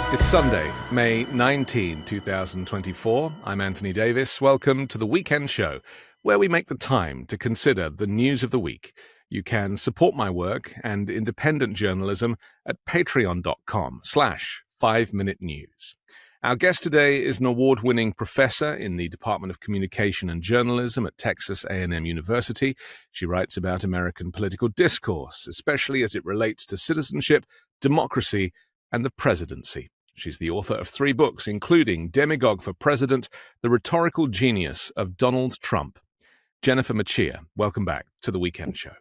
It's Sunday, May 19, 2024. I'm Anthony Davis. Welcome to the Weekend Show, where we make the time to consider the news of the week. You can support my work and independent journalism at patreon.com/5minutenews. Our guest today is an award-winning professor in the Department of Communication and Journalism at Texas A&M University. She writes about American political discourse, especially as it relates to citizenship, democracy, and the presidency. She's the author of 3 books, including Demagogue for President, The Rhetorical Genius of Donald Trump. Jennifer Mercieca, welcome back to The Weekend Show.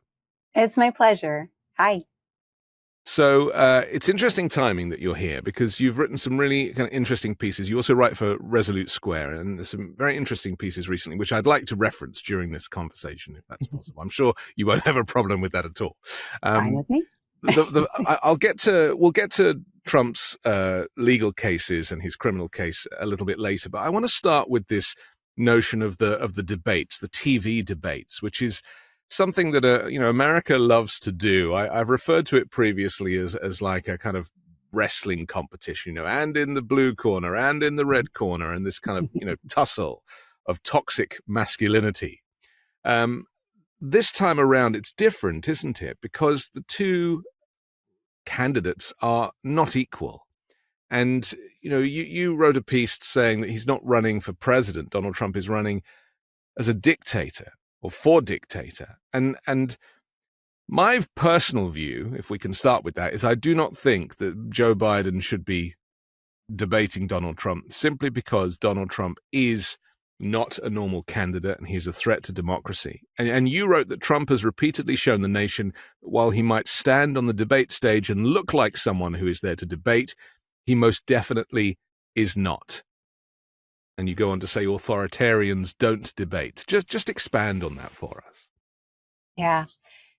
It's my pleasure. Hi. So it's interesting timing that you're here because you've written some really kind of interesting pieces. You also write for Resolute Square, and there's some very interesting pieces recently, which I'd like to reference during this conversation, if that's possible. I'm sure you won't have a problem with that at all. Fine with me. We'll get to Trump's legal cases and his criminal case a little bit later, but I want to start with this notion of the debates, the TV debates, which is something that America loves to do. I've referred to it previously as like a kind of wrestling competition, and in the blue corner and in the red corner, and this kind of tussle of toxic masculinity. This time around, it's different, isn't it? Because the two candidates are not equal. And, you wrote a piece saying that he's not running for president. Donald Trump is running as a dictator or for dictator. And my personal view, if we can start with that, is I do not think that Joe Biden should be debating Donald Trump simply because Donald Trump is not a normal candidate and he's a threat to democracy. And you wrote that Trump has repeatedly shown the nation that while he might stand on the debate stage and look like someone who is there to debate, he most definitely is not. And you go on to say authoritarians don't debate. Just expand on that for us. Yeah.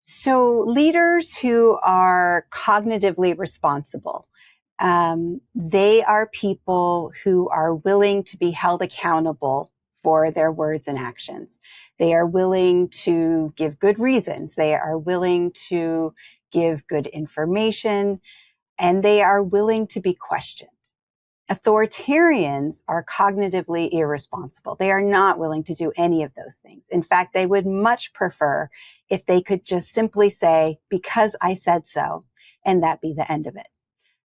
So leaders who are cognitively responsible, they are people who are willing to be held accountable for their words and actions. They are willing to give good reasons. They are willing to give good information, and they are willing to be questioned. Authoritarians are cognitively irresponsible. They are not willing to do any of those things. In fact, they would much prefer if they could just simply say, because I said so, and that be the end of it.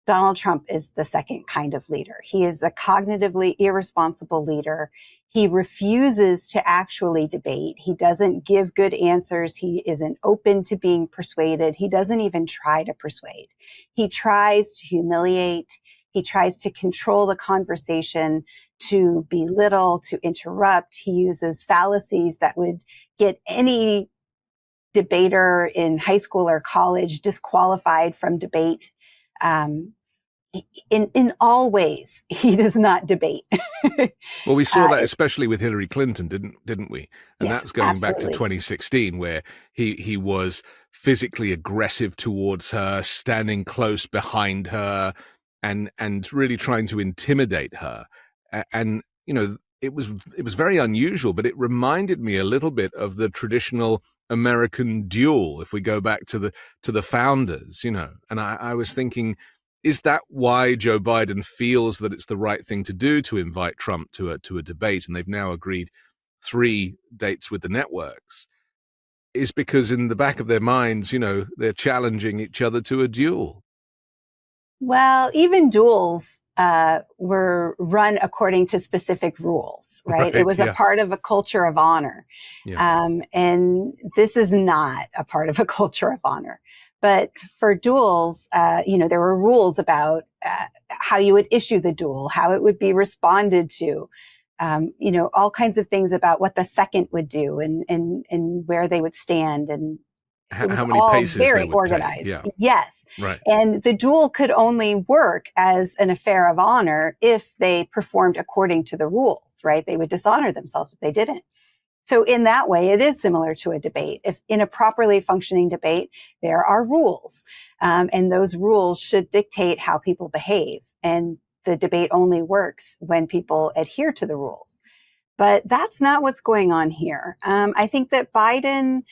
Donald Trump is the second kind of leader. He is a cognitively irresponsible leader. He refuses to actually debate. He doesn't give good answers. He isn't open to being persuaded. He doesn't even try to persuade. He tries to humiliate. He tries to control the conversation, to belittle, to interrupt. He uses fallacies that would get any debater in high school or college disqualified from debate. In all ways, he does not debate. Well, we saw that especially with Hillary Clinton, didn't we? And yes, that's going absolutely. back to 2016, where he was physically aggressive towards her, standing close behind her, and really trying to intimidate her. And it was very unusual, but it reminded me a little bit of the traditional American duel. If we go back to the founders, and I was thinking, is that why Joe Biden feels that it's the right thing to do to invite Trump to a debate? And they've now agreed 3 dates with the networks. Is because in the back of their minds, they're challenging each other to a duel. Well, even duels were run according to specific rules, right? It was a part of a culture of honor. Yeah. And this is not a part of a culture of honor. But for duels, there were rules about how you would issue the duel, how it would be responded to, all kinds of things about what the second would do and where they would stand. And how many paces very they would organized. take. Yeah. Yes. Right. And the duel could only work as an affair of honor if they performed according to the rules, right? They would dishonor themselves if they didn't. So in that way, it is similar to a debate. If in a properly functioning debate, there are rules, and those rules should dictate how people behave. And the debate only works when people adhere to the rules. But that's not what's going on here. I think that Biden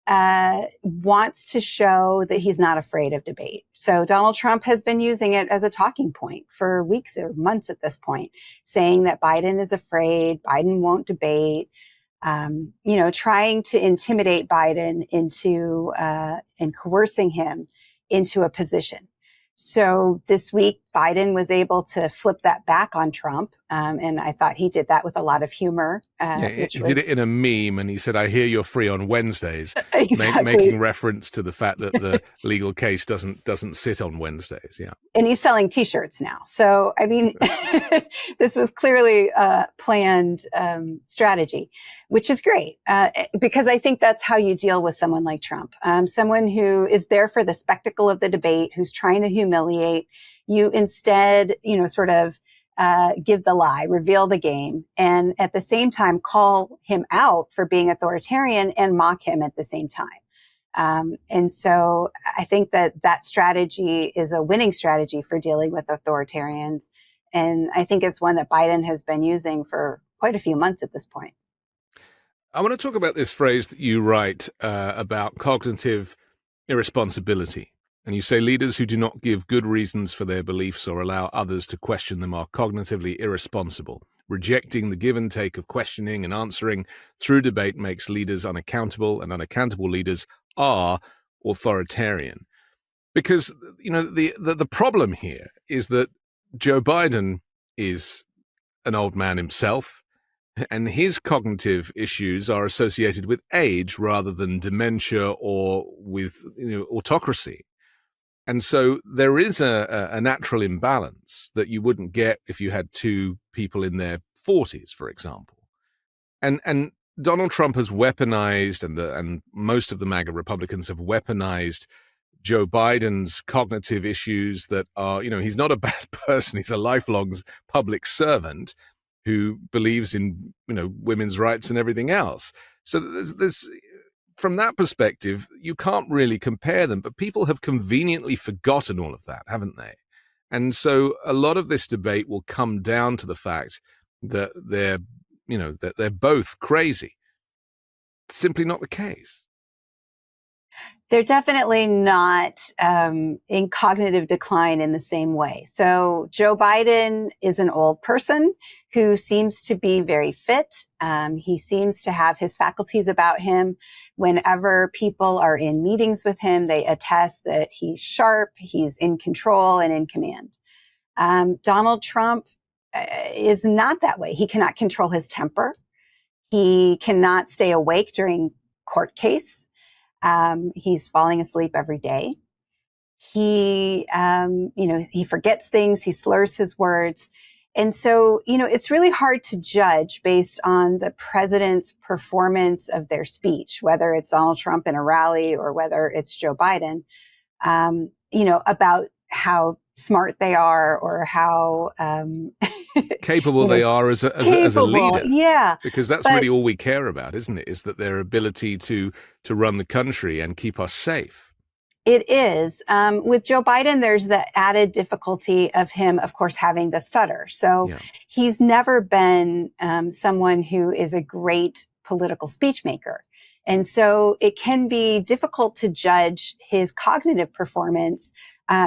wants to show that he's not afraid of debate. So Donald Trump has been using it as a talking point for weeks or months at this point, saying that Biden is afraid, Biden won't debate, trying to intimidate Biden into and coercing him into a position. So this week, Biden was able to flip that back on Trump. And I thought he did that with a lot of humor. He did it in a meme, and he said, "I hear you're free on Wednesdays," exactly. making reference to the fact that the legal case doesn't sit on Wednesdays. Yeah. And he's selling T-shirts now. So, I mean, this was clearly a planned strategy, which is great because I think that's how you deal with someone like Trump, someone who is there for the spectacle of the debate, who's trying to humiliate you. Instead, sort of give the lie, reveal the game, and at the same time call him out for being authoritarian and mock him at the same time. And so I think that strategy is a winning strategy for dealing with authoritarians. And I think it's one that Biden has been using for quite a few months at this point. I want to talk about this phrase that you write about cognitive irresponsibility. And you say leaders who do not give good reasons for their beliefs or allow others to question them are cognitively irresponsible. Rejecting the give and take of questioning and answering through debate makes leaders unaccountable, and unaccountable leaders are authoritarian. Because, the problem here is that Joe Biden is an old man himself, and his cognitive issues are associated with age rather than dementia or with autocracy. And so there is a natural imbalance that you wouldn't get if you had two people in their 40s, for example. And Donald Trump has weaponized, and most of the MAGA Republicans have weaponized Joe Biden's cognitive issues that are, he's not a bad person. He's a lifelong public servant who believes in, women's rights and everything else. So there's from that perspective, you can't really compare them, but people have conveniently forgotten all of that, haven't they? And so a lot of this debate will come down to the fact that they're both crazy. It's simply not the case. They're definitely not in cognitive decline in the same way. So Joe Biden is an old person who seems to be very fit. He seems to have his faculties about him. Whenever people are in meetings with him, they attest that he's sharp, he's in control and in command. Donald Trump is not that way. He cannot control his temper. He cannot stay awake during court case. He's falling asleep every day. He forgets things. He slurs his words. And so, it's really hard to judge based on the president's performance of their speech, whether it's Donald Trump in a rally or whether it's Joe Biden, about how smart they are or how capable they are as a leader. Yeah. Because that's really all we care about, isn't it? Is that their ability to run the country and keep us safe. It is. With Joe Biden, there's the added difficulty of him, of course, having the stutter. So he's never been someone who is a great political speech maker. And so it can be difficult to judge his cognitive performance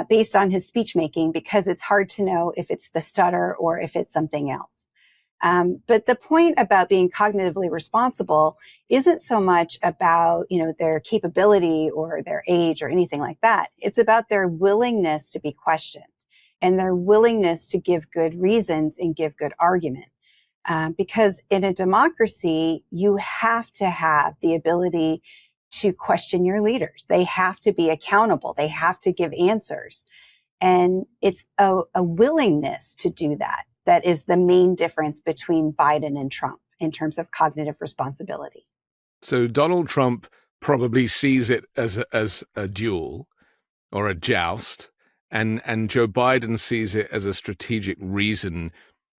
based on his speech making because it's hard to know if it's the stutter or if it's something else. But the point about being cognitively responsible isn't so much about, their capability or their age or anything like that. It's about their willingness to be questioned and their willingness to give good reasons and give good argument. Because in a democracy, you have to have the ability to question your leaders. They have to be accountable. They have to give answers. And it's a willingness to do that. That is the main difference between Biden and Trump in terms of cognitive responsibility. So Donald Trump probably sees it as a duel or a joust, and Joe Biden sees it as a strategic reason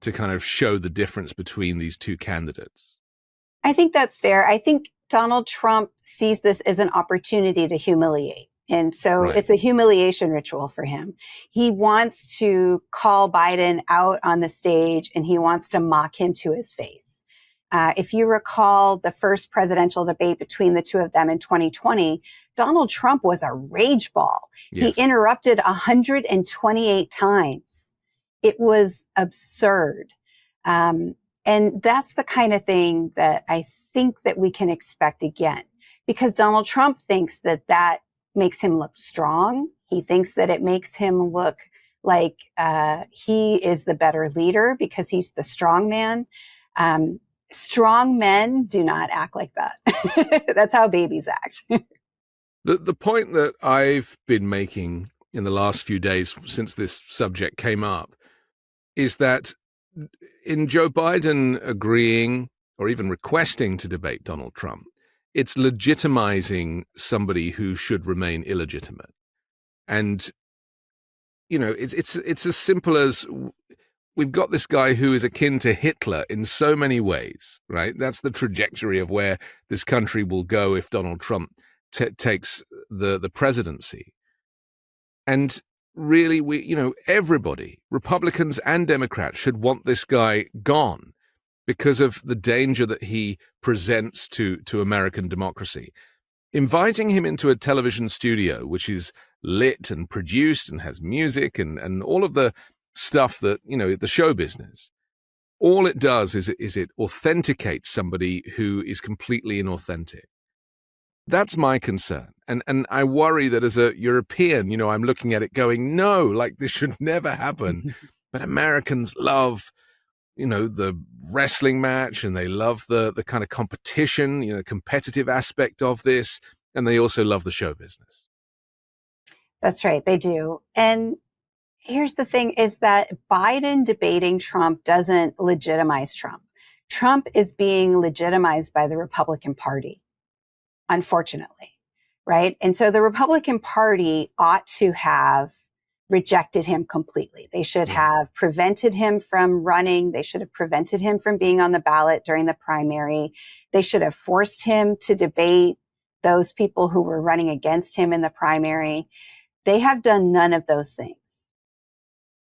to kind of show the difference between these two candidates. I think that's fair. I think Donald Trump sees this as an opportunity to humiliate. And so It's a humiliation ritual for him. He wants to call Biden out on the stage and he wants to mock him to his face. If you recall the first presidential debate between the two of them in 2020, Donald Trump was a rage ball. Yes. He interrupted 128 times. It was absurd. And that's the kind of thing that I think that we can expect again, because Donald Trump thinks that that makes him look strong. He thinks that it makes him look like he is the better leader because he's the strong man. Strong men do not act like that. That's how babies act. The point that I've been making in the last few days since this subject came up is that in Joe Biden agreeing or even requesting to debate Donald Trump, it's legitimizing somebody who should remain illegitimate. And, you know, it's as simple as we've got this guy who is akin to Hitler in so many ways, right? That's the trajectory of where this country will go if Donald Trump takes the presidency. And really, everybody, Republicans and Democrats, should want this guy gone because of the danger that he presents to American democracy. Inviting him into a television studio, which is lit and produced and has music and all of the stuff that, the show business, all it does is it authenticates somebody who is completely inauthentic. That's my concern. And I worry that as a European, I'm looking at it going, no, like this should never happen. But Americans love, the wrestling match, and they love the kind of competition, the competitive aspect of this. And they also love the show business. That's right. They do. And here's the thing is that Biden debating Trump doesn't legitimize Trump. Trump is being legitimized by the Republican Party, unfortunately, right? And so the Republican Party ought to have rejected him completely. They should have prevented him from running. They should have prevented him from being on the ballot during the primary. They should have forced him to debate those people who were running against him in the primary. They have done none of those things.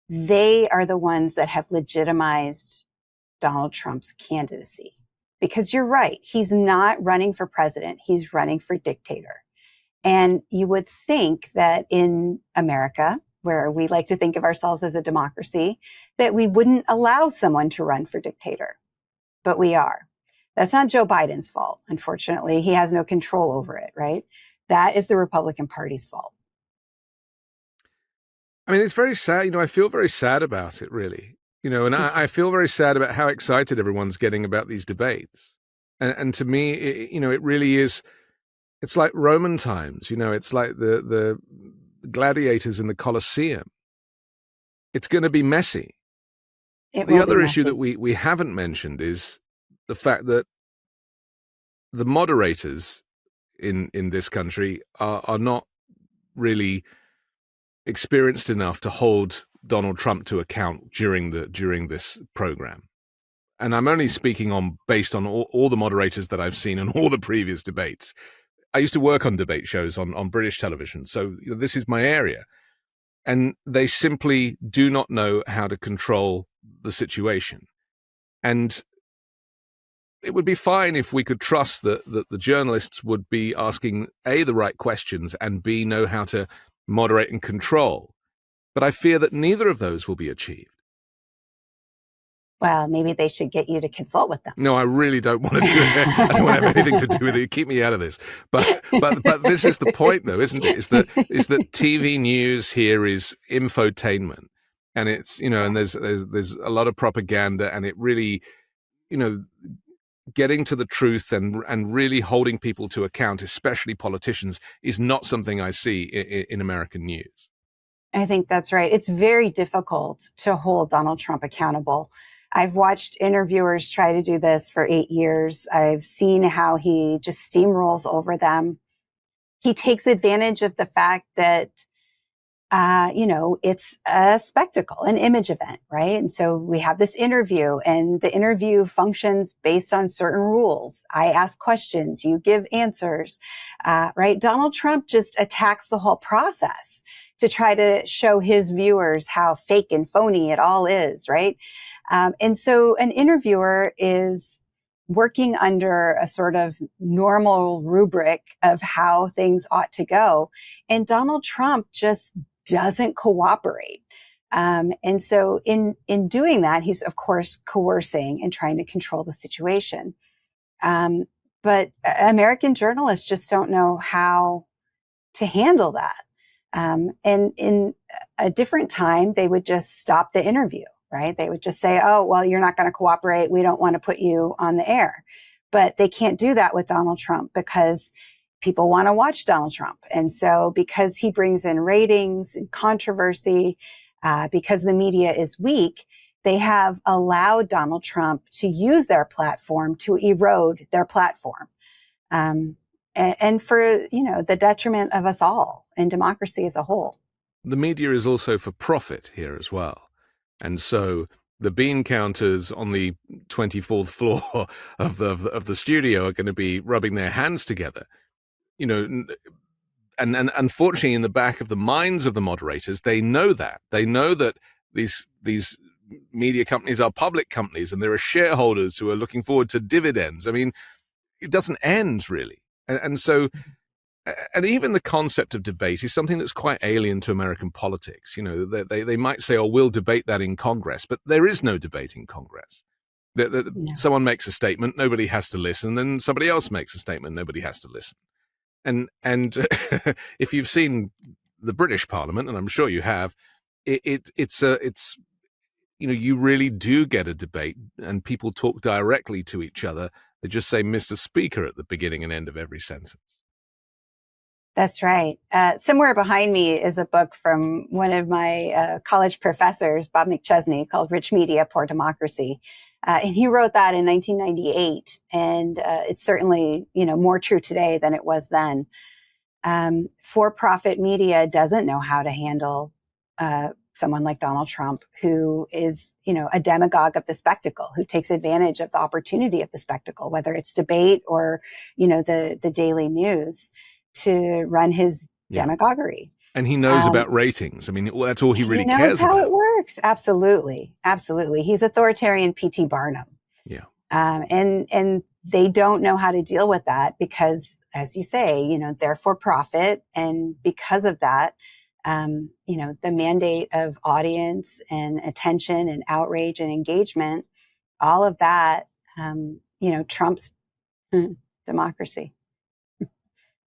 They are the ones that have legitimized Donald Trump's candidacy. Because you're right, he's not running for president, he's running for dictator. And you would think that in America, where we like to think of ourselves as a democracy, that we wouldn't allow someone to run for dictator. But we are. That's not Joe Biden's fault, unfortunately. He has no control over it, right? That is the Republican Party's fault. I mean, it's very sad. I feel very sad about it, really. And I feel very sad about how excited everyone's getting about these debates. And to me, it really is, it's like Roman times, it's like the gladiators in the Colosseum. It's going to be messy. The other issue that we haven't mentioned is the fact that the moderators in this country are not really experienced enough to hold Donald Trump to account during this program. And I'm only speaking based on all the moderators that I've seen in all the previous debates. I used to work on debate shows on British television, so this is my area. And they simply do not know how to control the situation. And it would be fine if we could trust that the journalists would be asking A, the right questions, and B, know how to moderate and control. But I fear that neither of those will be achieved. Well, maybe they should get you to consult with them. No, I really don't want to do it. I don't want to have anything to do with it. Keep me out of this. But this is the point, though, isn't it? Is that TV news here is infotainment, and it's and there's a lot of propaganda, and it really, getting to the truth and really holding people to account, especially politicians, is not something I see in American news. I think that's right. It's very difficult to hold Donald Trump accountable. I've watched interviewers try to do this for 8 years. I've seen how he just steamrolls over them. He takes advantage of the fact that, it's a spectacle, an image event, right? And so we have this interview, and the interview functions based on certain rules. I ask questions, you give answers, right? Donald Trump just attacks the whole process to try to show his viewers how fake and phony it all is, right? And so an interviewer is working under a sort of normal rubric of how things ought to go. And Donald Trump just doesn't cooperate. And so in doing that, he's of course coercing and trying to control the situation. But American journalists just don't know how to handle that. And in a different time, they would just stop the interview, right? They would just say, oh, well, you're not going to cooperate. We don't want to put you on the air. But they can't do that with Donald Trump because people want to watch Donald Trump. And so because he brings in ratings and controversy, because the media is weak, they have allowed Donald Trump to use their platform to erode their platform. And for, the detriment of us all and democracy as a whole. The media is also for profit here as well. And so the bean counters on the 24th floor of the studio are going to be rubbing their hands together, and unfortunately in the back of the minds of the moderators, they know that these media companies are public companies and there are shareholders who are looking forward to dividends. I mean, it doesn't end really. And so, and even the concept of debate is something that's quite alien to American politics. They might say, oh, we'll debate that in Congress, but there is no debate in Congress. Someone makes a statement, nobody has to listen, then somebody else makes a statement, nobody has to listen. And if you've seen the British Parliament, and I'm sure you have, it's you really do get a debate and people talk directly to each other. They just say Mr. Speaker at the beginning and end of every sentence. That's right. Somewhere behind me is a book from one of my college professors, Bob McChesney, called Rich Media, Poor Democracy. And he wrote that in 1998. And it's certainly, more true today than it was then. For-profit media doesn't know how to handle someone like Donald Trump, who is, a demagogue of the spectacle, who takes advantage of the opportunity of the spectacle, whether it's debate or, the daily news, to run his demagoguery. And he knows about ratings. I mean, that's all he really cares about. He knows how it works. Absolutely. Absolutely. He's authoritarian P.T. Barnum. Yeah. And they don't know how to deal with that because, as you say, they're for profit. And because of that, the mandate of audience and attention and outrage and engagement, all of that, trumps democracy.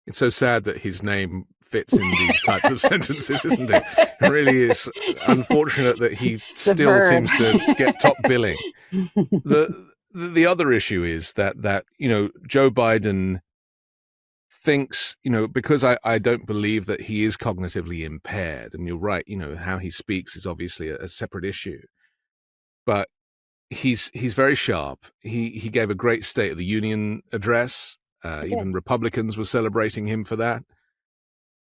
It's so sad that his name fits in these types of sentences, isn't it? It really is unfortunate that he still seems to get top billing. The other issue is that Joe Biden thinks, because I don't believe that he is cognitively impaired, and you're right, how he speaks is obviously a separate issue, but he's very sharp. He gave a great State of the Union address. Even Republicans were celebrating him for that.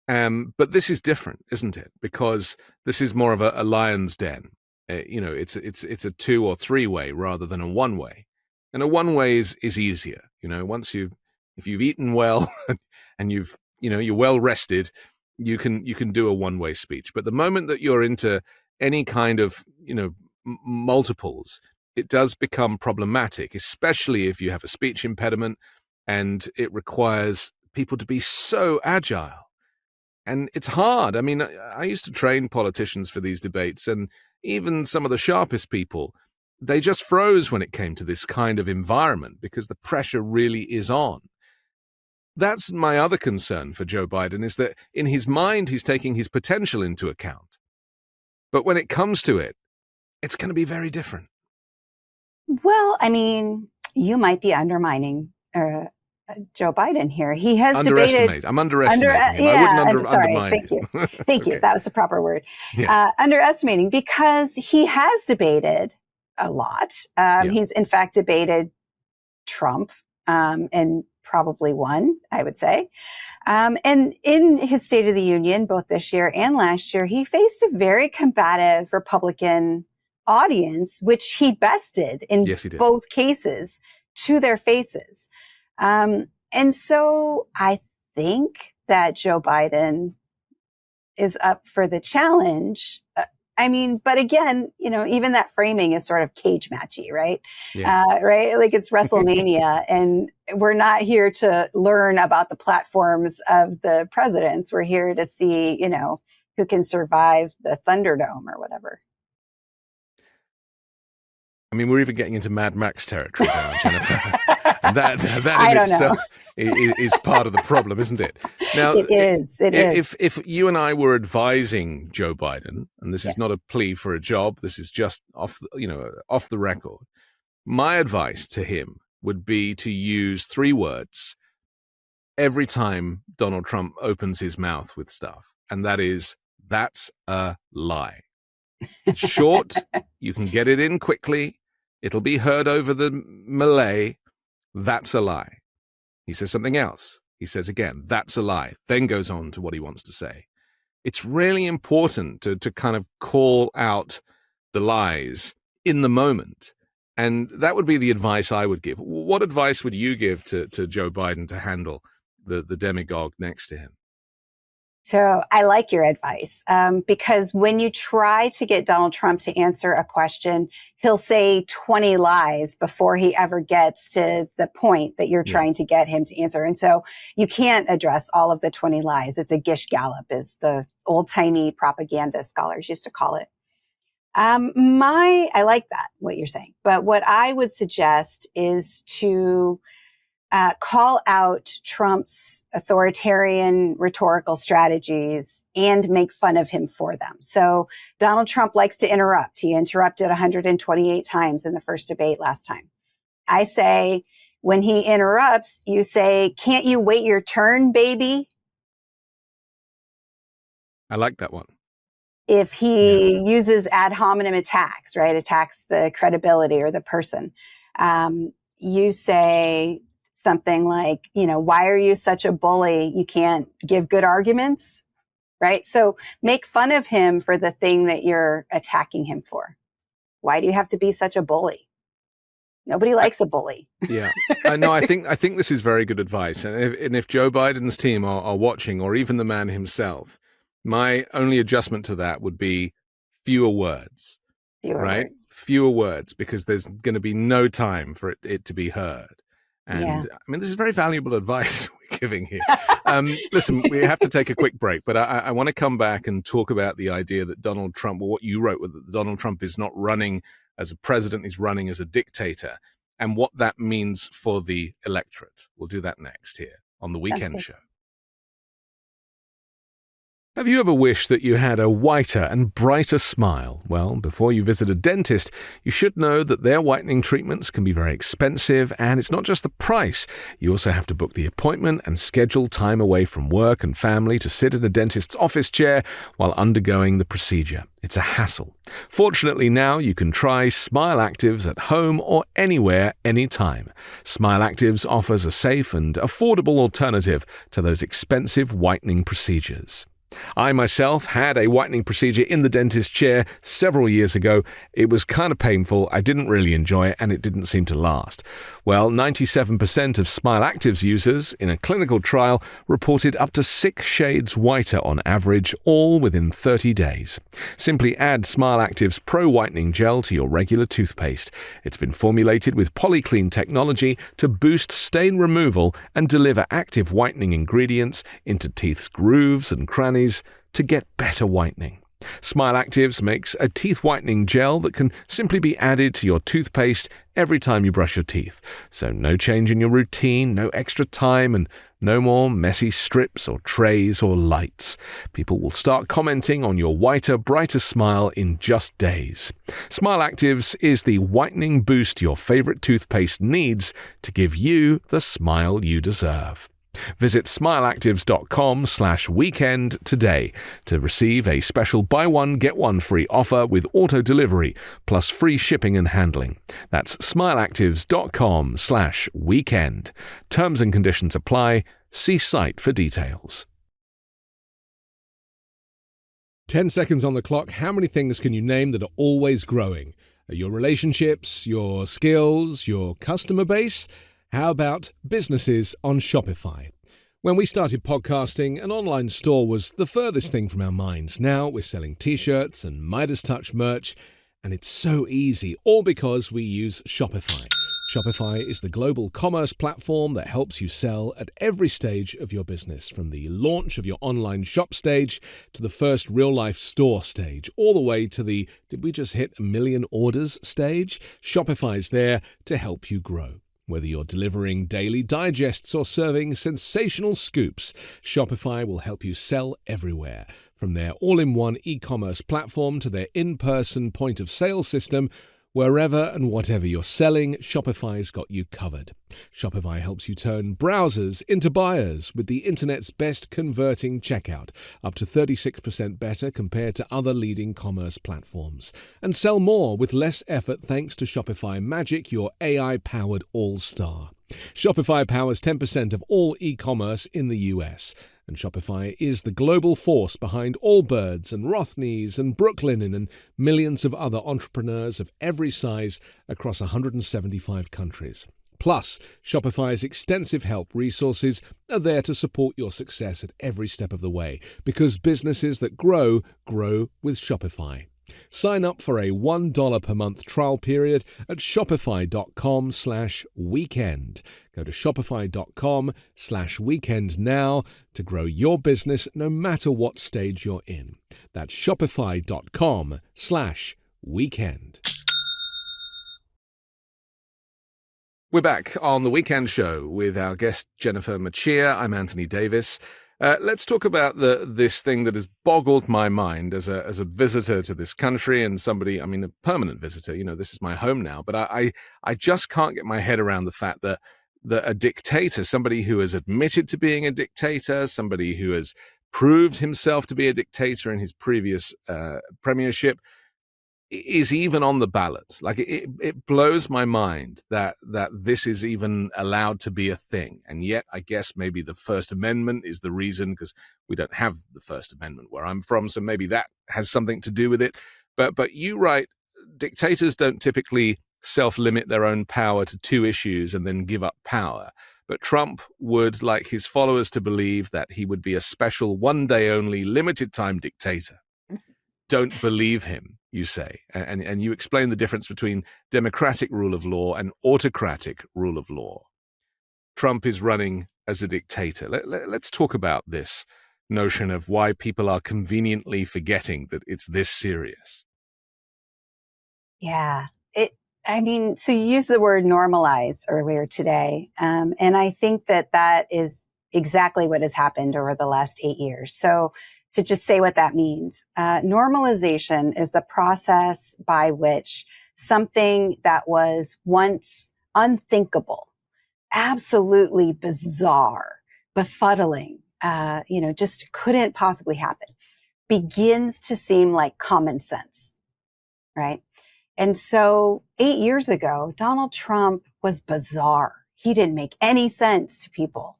But this is different, isn't it? Because this is more of a lion's den. It's a 2 or 3 way rather than a 1 way. And a 1 way is easier. If you've eaten well and you're well rested, you can do a 1 way speech. But the moment that you're into any kind of, multiples, it does become problematic, especially if you have a speech impediment and it requires people to be so agile. And it's hard. I mean, I used to train politicians for these debates, and even some of the sharpest people, they just froze when it came to this kind of environment because the pressure really is on. That's my other concern for Joe Biden, is that in his mind, he's taking his potential into account. But when it comes to it, it's going to be very different. Well, I mean, you might be undermining Joe Biden here. He has debated. I'm underestimating him. I wouldn't undermine Thank him. you. Thank you. Okay. That was the proper word. Yeah. Underestimating, because he has debated a lot. He's in fact debated Trump, and probably won, I would say. And in his State of the Union, both this year and last year, he faced a very combative Republican audience, which he bested in both cases to their faces. And so I think that Joe Biden is up for the challenge I mean, but again, even that framing is sort of cage matchy, right? Yes. Right? Like it's WrestleMania, and we're not here to learn about the platforms of the presidents. We're here to see, who can survive the Thunderdome or whatever. I mean, we're even getting into Mad Max territory now, Jennifer. And that I in don't itself is part of the problem, isn't it? Now, it is. If you and I were advising Joe Biden, and this is not a plea for a job, this is just off the record, my advice to him would be to use 3 words every time Donald Trump opens his mouth with stuff, and that is, that's a lie. It's short. You can get it in quickly. It'll be heard over the Malay. That's a lie. He says something else. He says again, that's a lie. Then goes on to what he wants to say. It's really important to kind of call out the lies in the moment. And that would be the advice I would give. What advice would you give to Joe Biden to handle the demagogue next to him? So I like your advice, because when you try to get Donald Trump to answer a question, he'll say 20 lies before he ever gets to the point that you're trying to get him to answer. And so you can't address all of the 20 lies. It's a gish gallop, as the old timey propaganda scholars used to call it. I like that, what you're saying. But what I would suggest is to call out Trump's authoritarian rhetorical strategies and make fun of him for them. So Donald Trump likes to interrupt. He interrupted 128 times in the first debate last time. I say, when he interrupts, you say, can't you wait your turn, baby? I like that one. If he uses ad hominem attacks, right, attacks the credibility or the person, you say something like, why are you such a bully? You can't give good arguments, right? So make fun of him for the thing that you're attacking him for. Why do you have to be such a bully? Nobody likes a bully. Yeah. No, I think this is very good advice. And if Joe Biden's team are watching, or even the man himself, my only adjustment to that would be fewer words. Fewer words, because there's going to be no time for it to be heard. And I mean, this is very valuable advice we're giving here. Listen, we have to take a quick break, but I want to come back and talk about the idea that Donald Trump, or what you wrote, that Donald Trump is not running as a president, he's running as a dictator, and what that means for the electorate. We'll do that next here on The Weekend Show. Have you ever wished that you had a whiter and brighter smile? Well, before you visit a dentist, you should know that their whitening treatments can be very expensive, and it's not just the price. You also have to book the appointment and schedule time away from work and family to sit in a dentist's office chair while undergoing the procedure. It's a hassle. Fortunately, now you can try Smile Actives at home or anywhere, anytime. Smile Actives offers a safe and affordable alternative to those expensive whitening procedures. I myself had a whitening procedure in the dentist chair several years ago. It was kind of painful, I didn't really enjoy it, and it didn't seem to last. Well, 97% of Smile Actives users in a clinical trial reported up to 6 shades whiter on average, all within 30 days. Simply add Smile Actives Pro Whitening Gel to your regular toothpaste. It's been formulated with polyclean technology to boost stain removal and deliver active whitening ingredients into teeth's grooves and crannies to get better whitening. Smile Actives makes a teeth whitening gel that can simply be added to your toothpaste every time you brush your teeth. So no change in your routine, no extra time, and no more messy strips or trays or lights. People will start commenting on your whiter, brighter smile in just days. Smile Actives is the whitening boost your favorite toothpaste needs to give you the smile you deserve. Visit smileactives.com/weekend today to receive a special buy one, get one free offer with auto delivery, plus free shipping and handling. That's smileactives.com/weekend. Terms and conditions apply. See site for details. 10 seconds on the clock. How many things can you name that are always growing? Your relationships, your skills, your customer base? How about businesses on Shopify? When we started podcasting, an online store was the furthest thing from our minds. Now we're selling t-shirts and Midas Touch merch, and it's so easy, all because we use Shopify. Shopify is the global commerce platform that helps you sell at every stage of your business, from the launch of your online shop stage to the first real-life store stage, all the way to the "did we just hit 1 million orders" stage. Shopify's there to help you grow. Whether you're delivering daily digests or serving sensational scoops, Shopify will help you sell everywhere. From their all-in-one e-commerce platform to their in-person point-of-sale system, wherever and whatever you're selling, Shopify's got you covered. Shopify helps you turn browsers into buyers with the internet's best converting checkout, up to 36% better compared to other leading commerce platforms. And sell more with less effort thanks to Shopify Magic, your AI-powered all-star. Shopify powers 10% of all e-commerce in the US. And Shopify is the global force behind Allbirds and Rothney's and Brooklinen and millions of other entrepreneurs of every size across 175 countries. Plus, Shopify's extensive help resources are there to support your success at every step of the way, because businesses that grow, grow with Shopify. Sign up for a $1 per month trial period at shopify.com/weekend. Go to shopify.com/weekend now to grow your business no matter what stage you're in. That's shopify.com/weekend. We're back on The Weekend Show with our guest Jennifer Mercieca. I'm Anthony Davis. Let's talk about this thing that has boggled my mind as a visitor to this country and somebody, a permanent visitor. This is my home now, but I just can't get my head around the fact that a dictator, somebody who has admitted to being a dictator, somebody who has proved himself to be a dictator in his previous premiership, is even on the ballot. Like it blows my mind that this is even allowed to be a thing. And yet I guess maybe the First Amendment is the reason, because we don't have the First Amendment where I'm from. So maybe that has something to do with it. But you write, dictators don't typically self-limit their own power to 2 issues and then give up power. But Trump would like his followers to believe that he would be a special one-day-only limited-time dictator. Don't believe him, you say, and you explain the difference between democratic rule of law and autocratic rule of law. Trump is running as a dictator. Let's talk about this notion of why people are conveniently forgetting that it's this serious. Yeah. So you used the word normalize earlier today. And I think that is exactly what has happened over the last 8 years. So to just say what that means, normalization is the process by which something that was once unthinkable, absolutely bizarre, befuddling, just couldn't possibly happen, begins to seem like common sense, right? And so 8 years ago, Donald Trump was bizarre. He didn't make any sense to people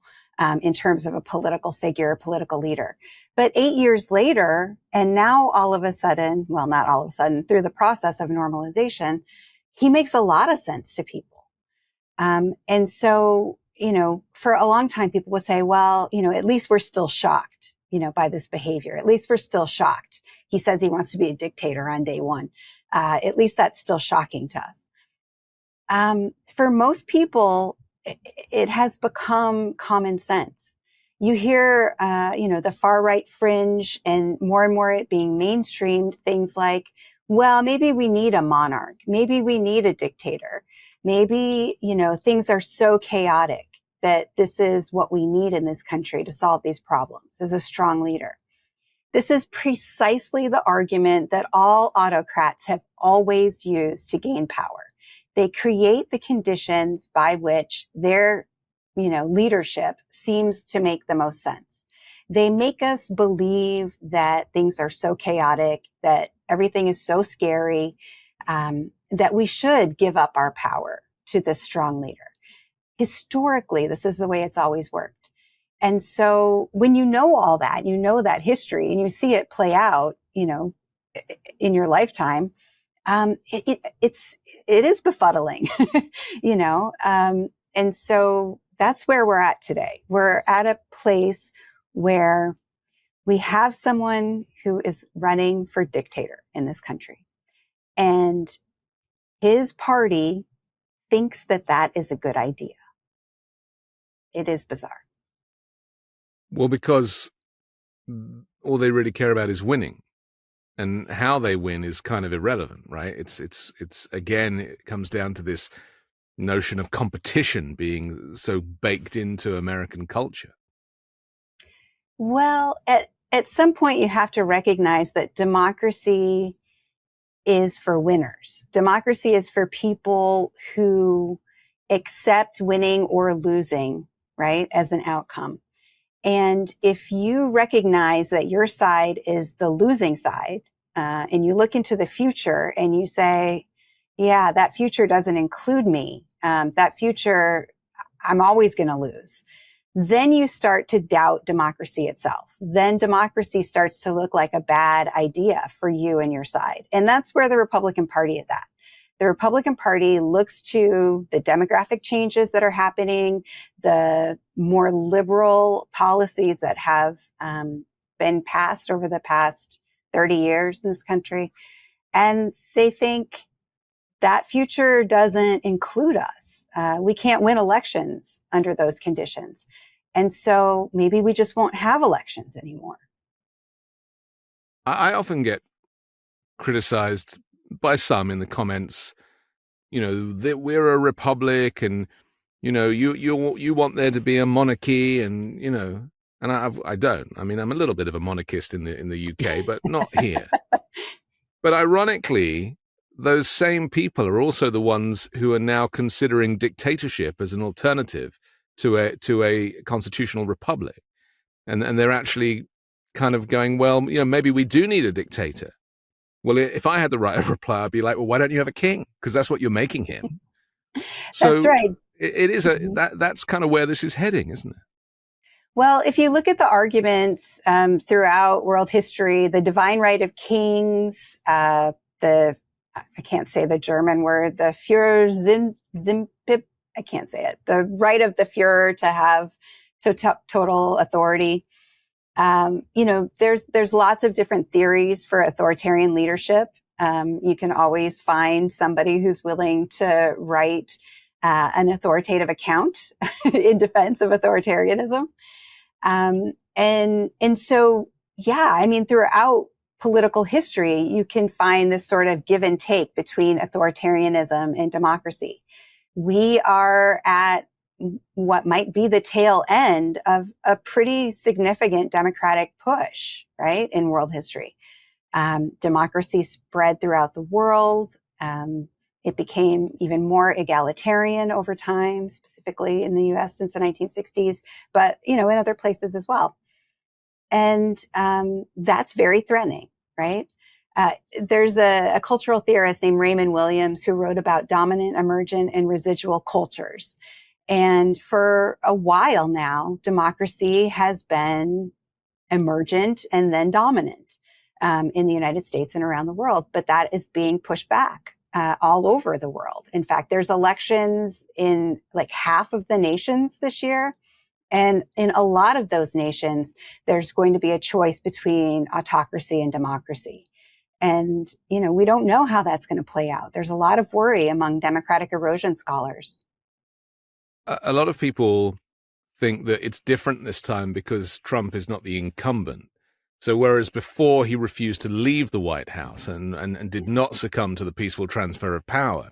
in terms of a political figure, a political leader. But 8 years later, and now all of a sudden, well, not all of a sudden, through the process of normalization, he makes a lot of sense to people. And so, for a long time, people would say, well, at least we're still shocked, by this behavior. At least we're still shocked. He says he wants to be a dictator on day one. At least that's still shocking to us. For most people, it has become common sense. You hear, the far right fringe and more it being mainstreamed, things like, well, maybe we need a monarch. Maybe we need a dictator. Maybe, things are so chaotic that this is what we need in this country to solve these problems, as a strong leader. This is precisely the argument that all autocrats have always used to gain power. They create the conditions by which their, leadership seems to make the most sense. They make us believe that things are so chaotic, that everything is so scary, that we should give up our power to this strong leader. Historically, this is the way it's always worked. And so when you know all that, that history, and you see it play out, in your lifetime, it is befuddling, and so That's where we're at today. We're at a place where we have someone who is running for dictator in this country. And his party thinks that that is a good idea. It is bizarre. Well, because all they really care about is winning. And how they win is kind of irrelevant, right? It's again, it comes down to this notion of competition being so baked into American culture. Well, at some point you have to recognize that democracy is for winners. Democracy is for people who accept winning or losing, right, as an outcome. And if you recognize that your side is the losing side, and you look into the future and you say, yeah, that future doesn't include me. That future, I'm always going to lose. Then you start to doubt democracy itself. Then democracy starts to look like a bad idea for you and your side. And that's where the Republican Party is at. The Republican Party looks to the demographic changes that are happening, the more liberal policies that have been passed over the past 30 years in this country. And they think that future doesn't include us. We can't win elections under those conditions. And so maybe we just won't have elections anymore. I often get criticized by some in the comments, that we're a republic and, you want there to be a monarchy and, and I don't. I mean, I'm a little bit of a monarchist in the UK, but not here. But ironically, those same people are also the ones who are now considering dictatorship as an alternative to a constitutional republic. And they're actually kind of going, well, maybe we do need a dictator. Well, if I had the right of reply, I'd be like, well, why don't you have a king? Because that's what you're making him. So that's right. It is that's kind of where this is heading, isn't it? Well, if you look at the arguments throughout world history, the divine right of kings, I can't say the German word, the Führerzimspip, I can't say it, the right of the Führer to have total authority. There's lots of different theories for authoritarian leadership. You can always find somebody who's willing to write an authoritative account in defense of authoritarianism. And so, yeah, I mean, throughout political history, you can find this sort of give and take between authoritarianism and democracy. We are at what might be the tail end of a pretty significant democratic push, right, in world history. Democracy spread throughout the world. It became even more egalitarian over time, specifically in the US since the 1960s, but, in other places as well. And that's very threatening, right? There's a cultural theorist named Raymond Williams who wrote about dominant, emergent, and residual cultures. And for a while now, democracy has been emergent and then dominant in the United States and around the world. But that is being pushed back all over the world. In fact, there's elections in like half of the nations this year. And in a lot of those nations, there's going to be a choice between autocracy and democracy. And, we don't know how that's going to play out. There's a lot of worry among democratic erosion scholars. A lot of people think that it's different this time because Trump is not the incumbent. So whereas before he refused to leave the White House and did not succumb to the peaceful transfer of power,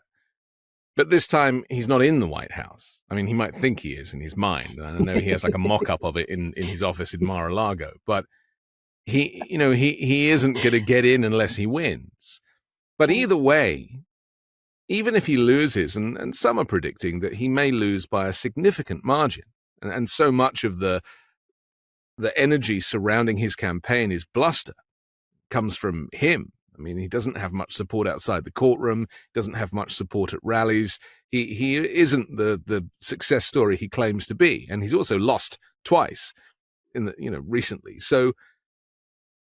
but this time he's not in the White House. I mean, he might think he is in his mind. And I know he has like a mock-up of it in his office in Mar-a-Lago, but he isn't going to get in unless he wins. But either way, even if he loses, and some are predicting that he may lose by a significant margin, and so much of the energy surrounding his campaign is bluster, comes from him. I mean, he doesn't have much support outside the courtroom, doesn't have much support at rallies. He isn't the success story he claims to be, and he's also lost twice recently. So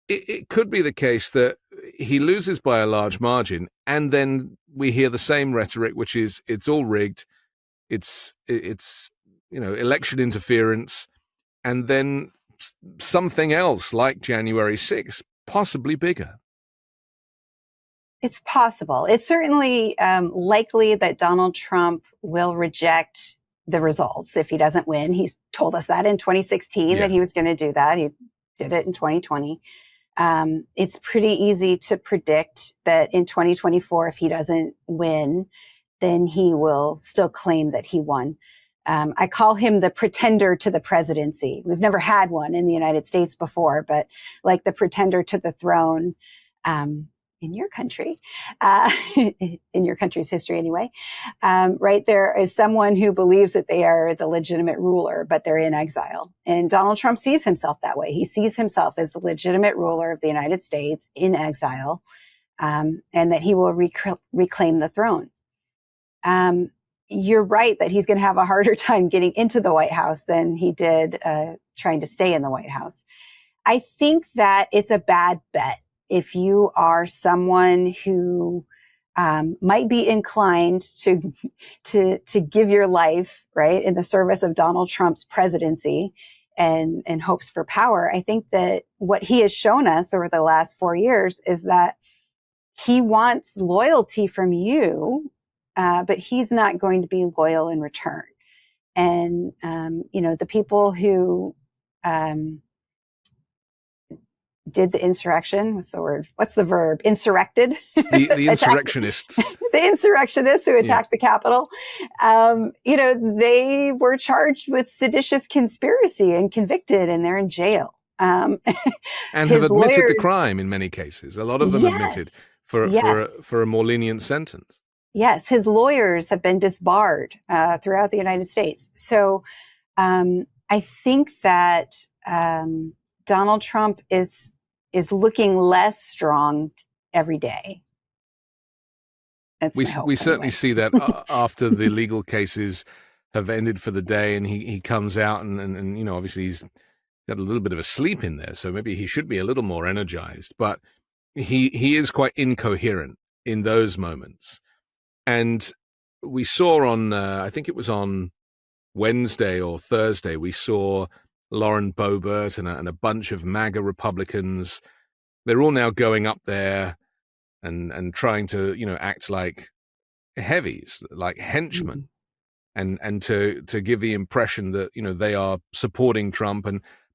it could be the case that he loses by a large margin, and then we hear the same rhetoric, which is it's all rigged. It's election interference, and then something else like January 6th, possibly bigger. It's possible. It's certainly likely that Donald Trump will reject the results if he doesn't win. He's told us that in 2016 that he was going to do that. He did it in 2020. It's pretty easy to predict that in 2024, if he doesn't win, then he will still claim that he won. I call him the pretender to the presidency. We've never had one in the United States before, but like the pretender to the throne, in your country, in your country's history anyway, right? There is someone who believes that they are the legitimate ruler, but they're in exile. And Donald Trump sees himself that way. He sees himself as the legitimate ruler of the United States in exile, and that he will reclaim the throne. You're right that he's going to have a harder time getting into the White House than he did trying to stay in the White House. I think that it's a bad bet if you are someone who might be inclined to give your life, right, in the service of Donald Trump's presidency and hopes for power. I think that what he has shown us over the last 4 years is that he wants loyalty from you, but he's not going to be loyal in return. And, the people who did the insurrection, what's the verb? Insurrected? The insurrectionists. The insurrectionists who attacked the Capitol. They were charged with seditious conspiracy and convicted, and they're in jail. And have admitted the crime in many cases. A lot of them admitted for a more lenient sentence. Yes, his lawyers have been disbarred throughout the United States. So I think that Donald Trump is looking less strong every day. That's my hope, we certainly anyway. see that after the legal cases have ended for the day, and he comes out and obviously he's got a little bit of a sleep in there, so maybe he should be a little more energized. But he is quite incoherent in those moments. And we saw on, I think it was on Wednesday or Thursday, we saw Lauren Boebert and a bunch of MAGA Republicans. They're all now going up there and trying to, act like heavies, like henchmen, and to give the impression that, they are supporting Trump.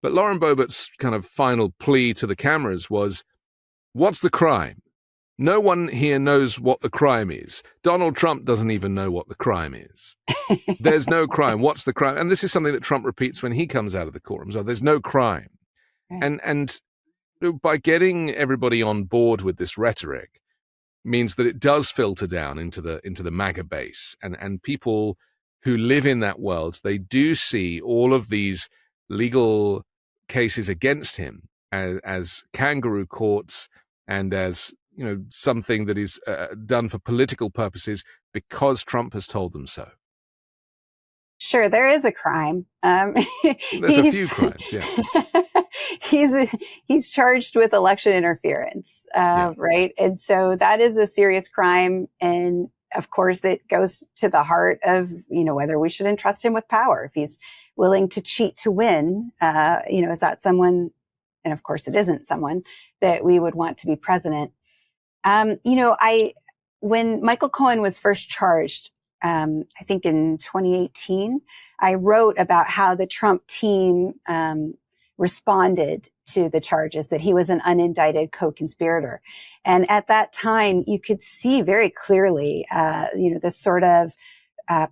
But Lauren Boebert's kind of final plea to the cameras was, what's the crime? No one here knows what the crime is. Donald Trump doesn't even know what the crime is. There's no crime. What's the crime? And this is something that Trump repeats when he comes out of the courtroom. So there's no crime. Right. And by getting everybody on board with this rhetoric means that it does filter down into the MAGA base. And people who live in that world, they do see all of these legal cases against him as kangaroo courts and as something that is done for political purposes because Trump has told them so. Sure, there is a crime. There's a few crimes, yeah. He's charged with election interference, right? And so that is a serious crime. And of course, it goes to the heart of, whether we should entrust him with power. If he's willing to cheat to win, is that someone, and of course it isn't someone that we would want to be president. When Michael Cohen was first charged, I think in 2018, I wrote about how the Trump team responded to the charges that he was an unindicted co-conspirator. And at that time, you could see very clearly, this sort of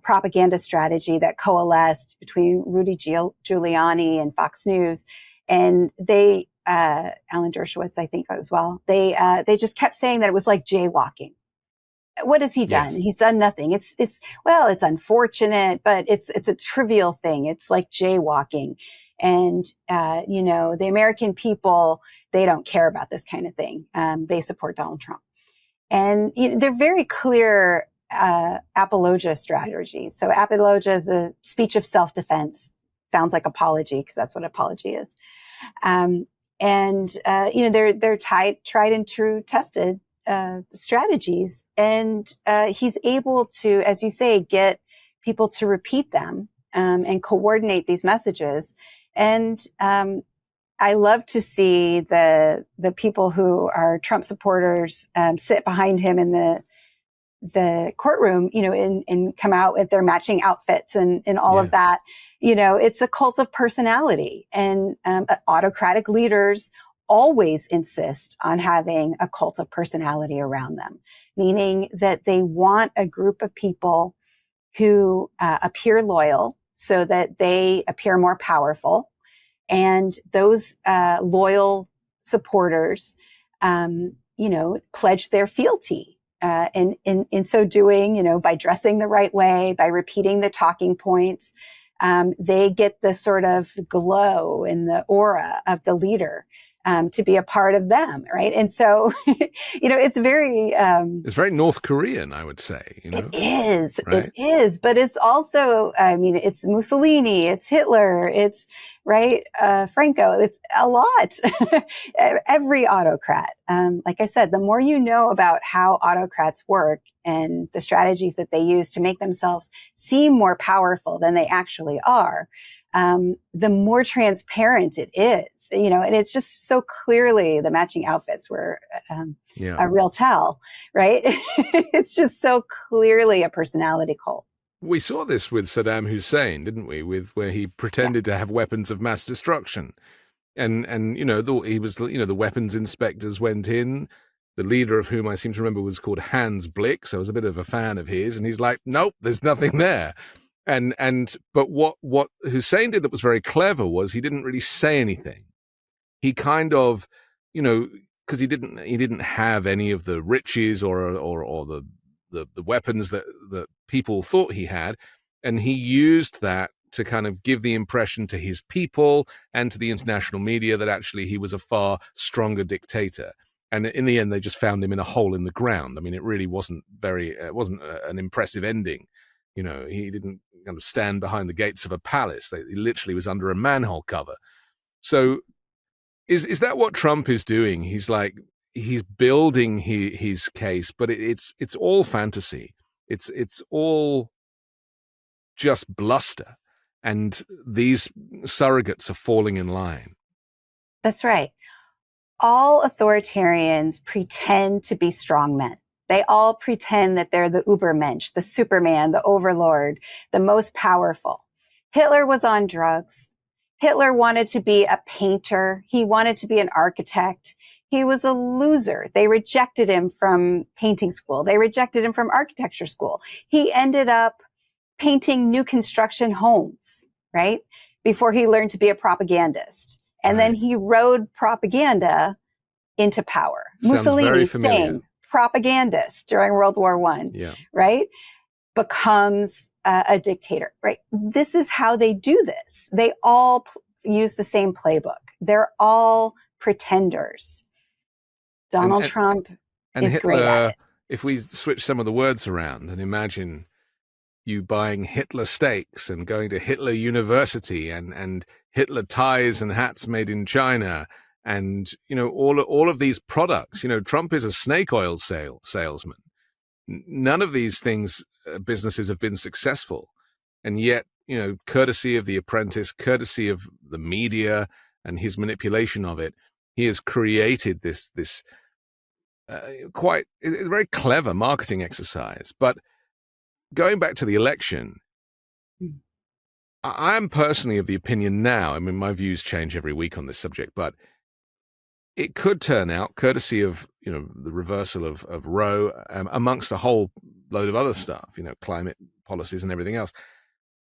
propaganda strategy that coalesced between Rudy Giuliani and Fox News. And they, Alan Dershowitz, I think as well. They just kept saying that it was like jaywalking. What has he done? Yes. He's done nothing. It's unfortunate, but it's a trivial thing. It's like jaywalking. And, the American people, they don't care about this kind of thing. They support Donald Trump. And they're very clear, apologia strategies. So apologia is a speech of self-defense. Sounds like apology because that's what apology is. They're tried and true tested strategies. And he's able to, as you say, get people to repeat them and coordinate these messages. And I love to see the people who are Trump supporters sit behind him in the courtroom, and come out with their matching outfits and all of that. It's a cult of personality, and autocratic leaders always insist on having a cult of personality around them, meaning that they want a group of people who appear loyal so that they appear more powerful. And those loyal supporters, pledge their fealty. In so doing, by dressing the right way, by repeating the talking points, they get the sort of glow and the aura of the leader to be a part of them, right? And so, it's very North Korean, I would say. It is, right? It is, but it's also, it's Mussolini, it's Hitler, it's Franco, it's a lot. Every autocrat. Like I said, the more you know about how autocrats work and the strategies that they use to make themselves seem more powerful than they actually are, the more transparent it is, and it's just so clearly the matching outfits were a real tell, right? It's just so clearly a personality cult. We saw this with Saddam Hussein, didn't we? Where he pretended to have weapons of mass destruction, and the weapons inspectors went in. The leader of whom I seem to remember was called Hans Blix. I was a bit of a fan of his, and he's like, "Nope, there's nothing there." But what Hussein did that was very clever was he didn't really say anything. He kind of, because he didn't have any of the riches or the weapons that people thought he had, and he used that to kind of give the impression to his people and to the international media that actually he was a far stronger dictator. And in the end, they just found him in a hole in the ground. I mean, it really wasn't an impressive ending. He didn't kind of stand behind the gates of a palace. He literally was under a manhole cover. So is that what Trump is doing? He's building his case, but it's all fantasy. It's all just bluster. And these surrogates are falling in line. That's right. All authoritarians pretend to be strong men. They all pretend that they're the Ubermensch, the Superman, the overlord, the most powerful. Hitler was on drugs. Hitler wanted to be a painter. He wanted to be an architect. He was a loser. They rejected him from painting school. They rejected him from architecture school. He ended up painting new construction homes, right? Before he learned to be a propagandist. And then he rode propaganda into power. Sounds Mussolini, very familiar. same propagandist during World War I, right? Becomes a dictator, right? This is how they do this. They all use the same playbook. They're all pretenders. Donald Trump is Hitler, great at it. If we switch some of the words around and imagine you buying Hitler steaks and going to Hitler University and Hitler ties and hats made in China and, all of these products, Trump is a snake oil salesman. None of these things, businesses have been successful. And yet, courtesy of The Apprentice, courtesy of the media and his manipulation of it, he has created this quite very clever marketing exercise. But going back to the election, I'm personally of the opinion now, I mean, my views change every week on this subject, but it could turn out, courtesy of, the reversal of Roe, amongst a whole load of other stuff, climate policies and everything else,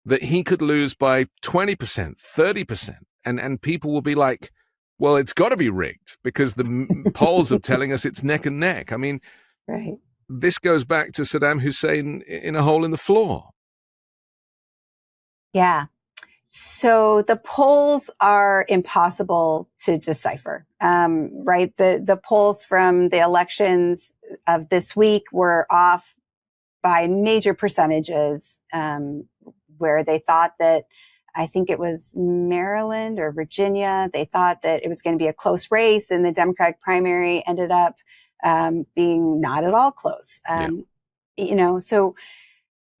that he could lose by 20%, 30%. And people will be like, well, it's got to be rigged because the polls are telling us it's neck and neck. I mean, right. This goes back to Saddam Hussein in a hole in the floor. Yeah. So the polls are impossible to decipher, right? The polls from the elections of this week were off by major percentages, where they thought that, I think it was Maryland or Virginia, they thought that it was going to be a close race, and the Democratic primary ended up being not at all close. So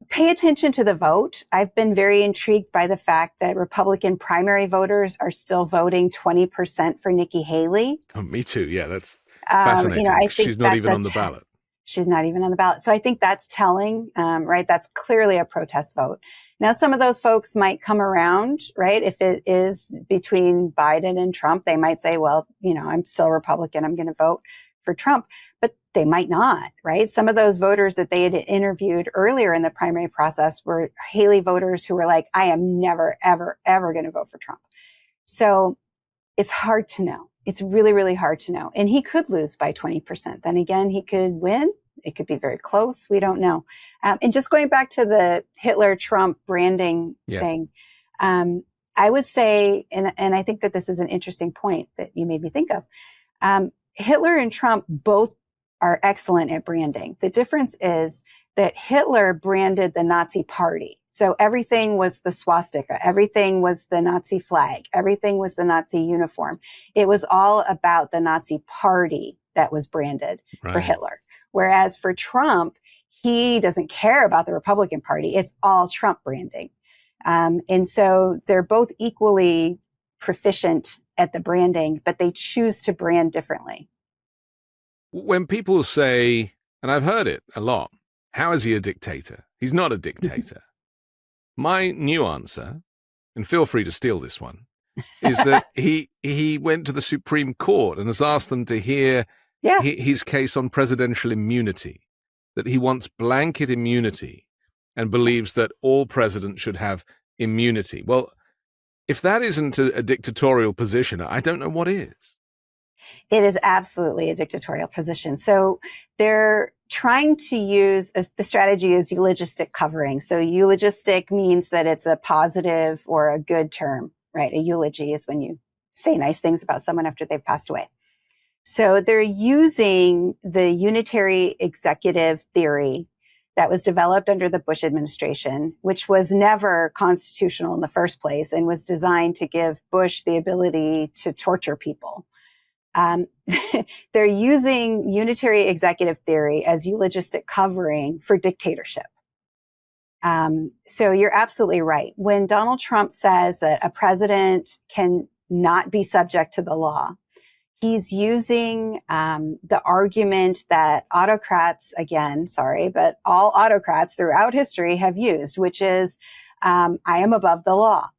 Pay attention to the vote. I've been very intrigued by the fact that Republican primary voters are still voting 20% for Nikki Haley. Oh, me too. Yeah, that's fascinating. I think she's not even on the ballot. She's not even on the ballot. So I think that's telling, right? That's clearly a protest vote. Now, some of those folks might come around, right? If it is between Biden and Trump, they might say, well, I'm still a Republican. I'm going to vote for Trump, but they might not, right? Some of those voters that they had interviewed earlier in the primary process were Haley voters who were like, I am never, ever, ever going to vote for Trump. So it's hard to know. It's really, really hard to know. And he could lose by 20%. Then again, he could win. It could be very close. We don't know. And just going back to the Hitler-Trump branding thing, I would say, and I think that this is an interesting point that you made me think of, Hitler and Trump both are excellent at branding. The difference is that Hitler branded the Nazi party. So everything was the swastika. Everything was the Nazi flag. Everything was the Nazi uniform. It was all about the Nazi party that was branded for Hitler. Whereas for Trump, he doesn't care about the Republican Party. It's all Trump branding. And so they're both equally proficient at the branding, but they choose to brand differently. When people say, and I've heard it a lot, how is he a dictator? He's not a dictator. My new answer, and feel free to steal this one, is that he went to the Supreme Court and has asked them to hear his case on presidential immunity, that he wants blanket immunity and believes that all presidents should have immunity. Well, if that isn't a dictatorial position, I don't know what is. It is absolutely a dictatorial position. So they're trying to use, the strategy is eulogistic covering. So eulogistic means that it's a positive or a good term, right? A eulogy is when you say nice things about someone after they've passed away. So they're using the unitary executive theory that was developed under the Bush administration, which was never constitutional in the first place and was designed to give Bush the ability to torture people. They're using unitary executive theory as eulogistic covering for dictatorship. So you're absolutely right. When Donald Trump says that a president can not be subject to the law, he's using the argument that autocrats, but all autocrats throughout history have used, which is, I am above the law.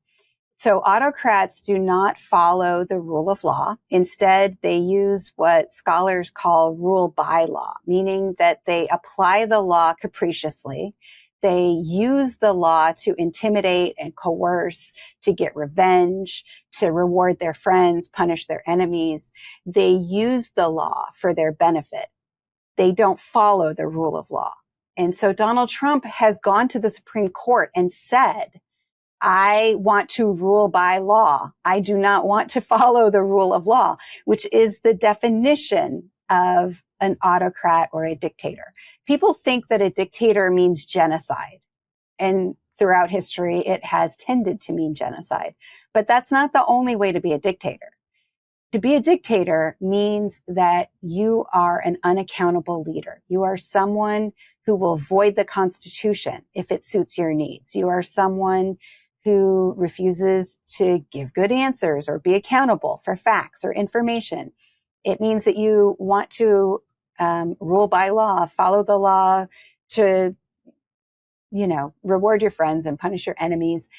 So autocrats do not follow the rule of law. Instead, they use what scholars call rule by law, meaning that they apply the law capriciously. They use the law to intimidate and coerce, to get revenge, to reward their friends, punish their enemies. They use the law for their benefit. They don't follow the rule of law. And so Donald Trump has gone to the Supreme Court and said, I want to rule by law. I do not want to follow the rule of law, which is the definition of an autocrat or a dictator. People think that a dictator means genocide. And throughout history, it has tended to mean genocide. But that's not the only way to be a dictator. To be a dictator means that you are an unaccountable leader. You are someone who will void the Constitution if it suits your needs. You are someone who refuses to give good answers or be accountable for facts or information. It means that you want to rule by law, follow the law to, reward your friends and punish your enemies.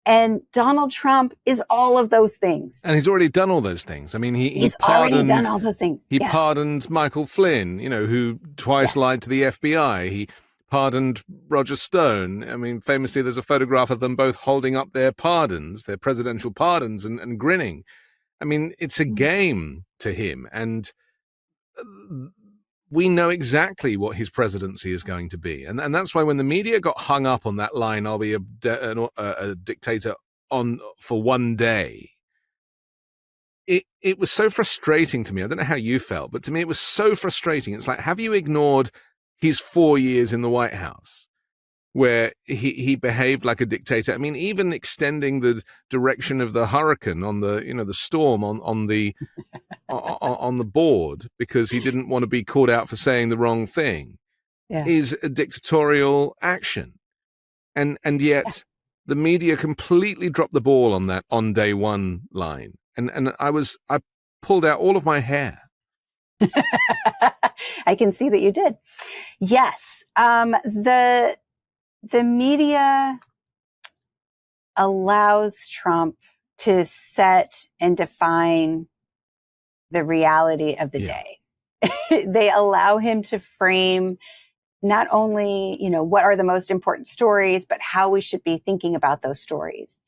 And Donald Trump is all of those things. And he's already done all those things. I mean, he's already done all those things. He pardoned Michael Flynn, who twice lied to the FBI. He pardoned Roger Stone. I mean, famously, there's a photograph of them both holding up their pardons, their presidential pardons, and grinning. I mean, it's a game to him. And we know exactly what his presidency is going to be. And that's why when the media got hung up on that line, I'll be a dictator for one day, it was so frustrating to me. I don't know how you felt, but to me, it was so frustrating. It's like, have you ignored his 4 years in the White House where he behaved like a dictator? I mean, even extending the direction of the hurricane on the, the storm on the board because he didn't want to be called out for saying the wrong thing is a dictatorial action. And yet the media completely dropped the ball on that on day one line. And I pulled out all of my hair. I can see that you did. Yes. The media allows Trump to set and define the reality of the day. They allow him to frame not only, what are the most important stories, but how we should be thinking about those stories.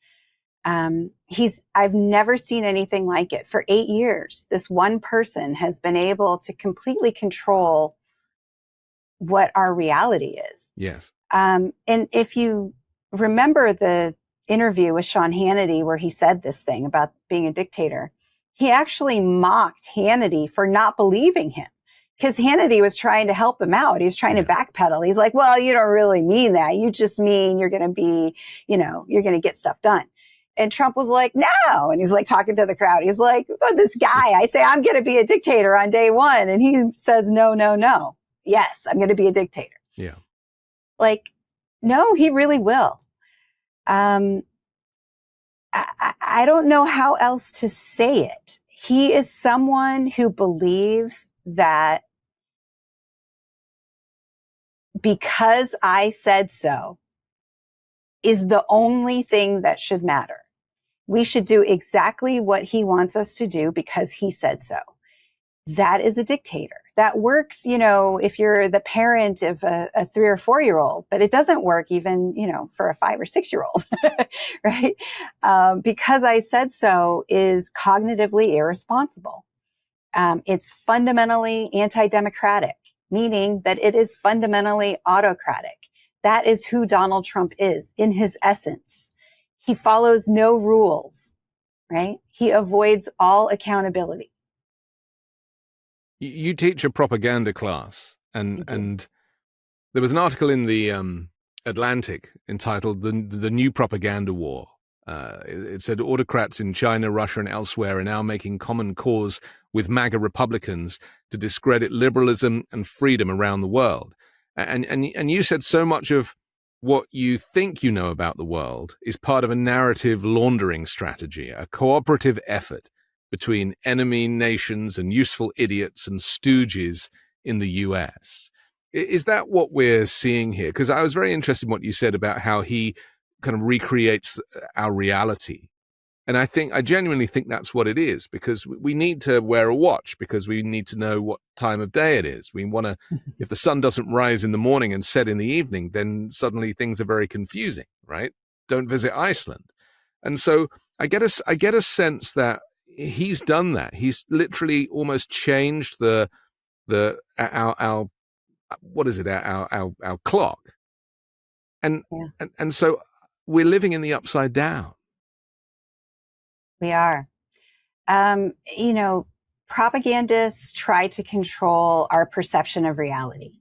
I've never seen anything like it. For 8 years, this one person has been able to completely control what our reality is. Yes. And if you remember the interview with Sean Hannity, where he said this thing about being a dictator, he actually mocked Hannity for not believing him, because Hannity was trying to help him out. He was trying to backpedal. He's like, well, you don't really mean that. You just mean you're going to be, you're going to get stuff done. And Trump was like, no. And he's like talking to the crowd. He's like, oh, this guy, I say, I'm going to be a dictator on day one. And he says, no, no, no. Yes, I'm going to be a dictator. Yeah. Like, no, he really will. I don't know how else to say it. He is someone who believes that because I said so is the only thing that should matter. We should do exactly what he wants us to do because he said so. That is a dictator. That works, if you're the parent of a 3 or 4 year old, but it doesn't work even, for a 5 or 6 year old, right? Because I said so is cognitively irresponsible. It's fundamentally anti-democratic, meaning that it is fundamentally autocratic. That is who Donald Trump is in his essence. He follows no rules, right? He avoids all accountability. You teach a propaganda class, and there was an article in the Atlantic entitled "The New Propaganda War." It said autocrats in China, Russia, and elsewhere are now making common cause with MAGA Republicans to discredit liberalism and freedom around the world. And you said so much of what you think you know about the world is part of a narrative laundering strategy, a cooperative effort between enemy nations and useful idiots and stooges in the US. Is that what we're seeing here? Because I was very interested in what you said about how he kind of recreates our reality. And I genuinely think that's what it is, because we need to wear a watch because we need to know what time of day it is. We want to, if the sun doesn't rise in the morning and set in the evening, then suddenly things are very confusing, right? Don't visit Iceland. And so I get a sense that he's done that. He's literally almost changed our clock. And so we're living in the upside down. We are. Propagandists try to control our perception of reality.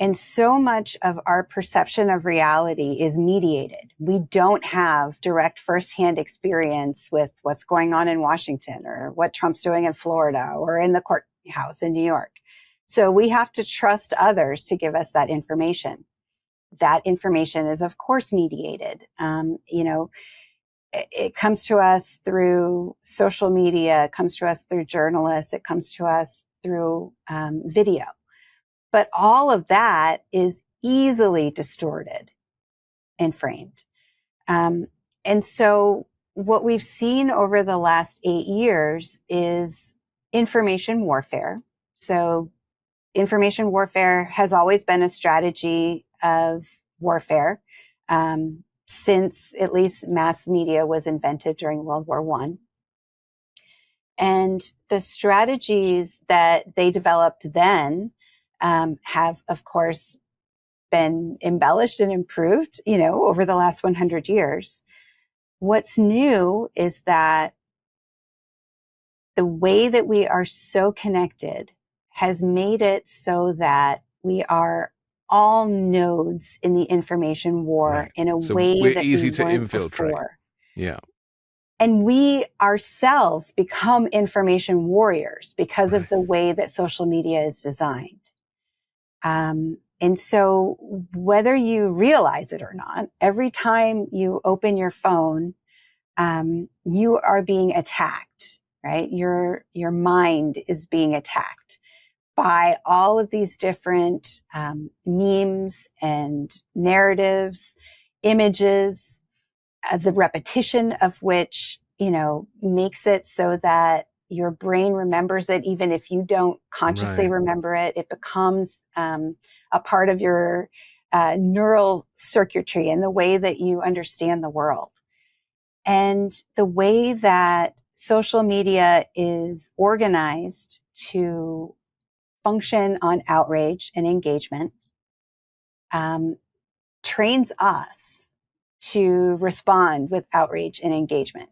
And so much of our perception of reality is mediated. We don't have direct firsthand experience with what's going on in Washington or what Trump's doing in Florida or in the courthouse in New York. So we have to trust others to give us that information. That information is, of course, mediated. It comes to us through social media, it comes to us through journalists, it comes to us through video. But all of that is easily distorted and framed. And so what we've seen over the last 8 years is information warfare. So information warfare has always been a strategy of warfare. Since at least mass media was invented during World War I. And the strategies that they developed then have, of course, been embellished and improved, over the last 100 years. What's new is that the way that we are so connected has made it so that we are all nodes in the information war in a way that easy we to weren't infiltrate. before. Yeah. And we ourselves become information warriors because of the way that social media is designed. And so whether you realize it or not, every time you open your phone, you are being attacked, right? Your mind is being attacked by all of these different memes and narratives, images, the repetition of which, makes it so that your brain remembers it, even if you don't consciously Right. remember it. It becomes a part of your neural circuitry and the way that you understand the world. And the way that social media is organized to function on outrage and engagement trains us to respond with outrage and engagement.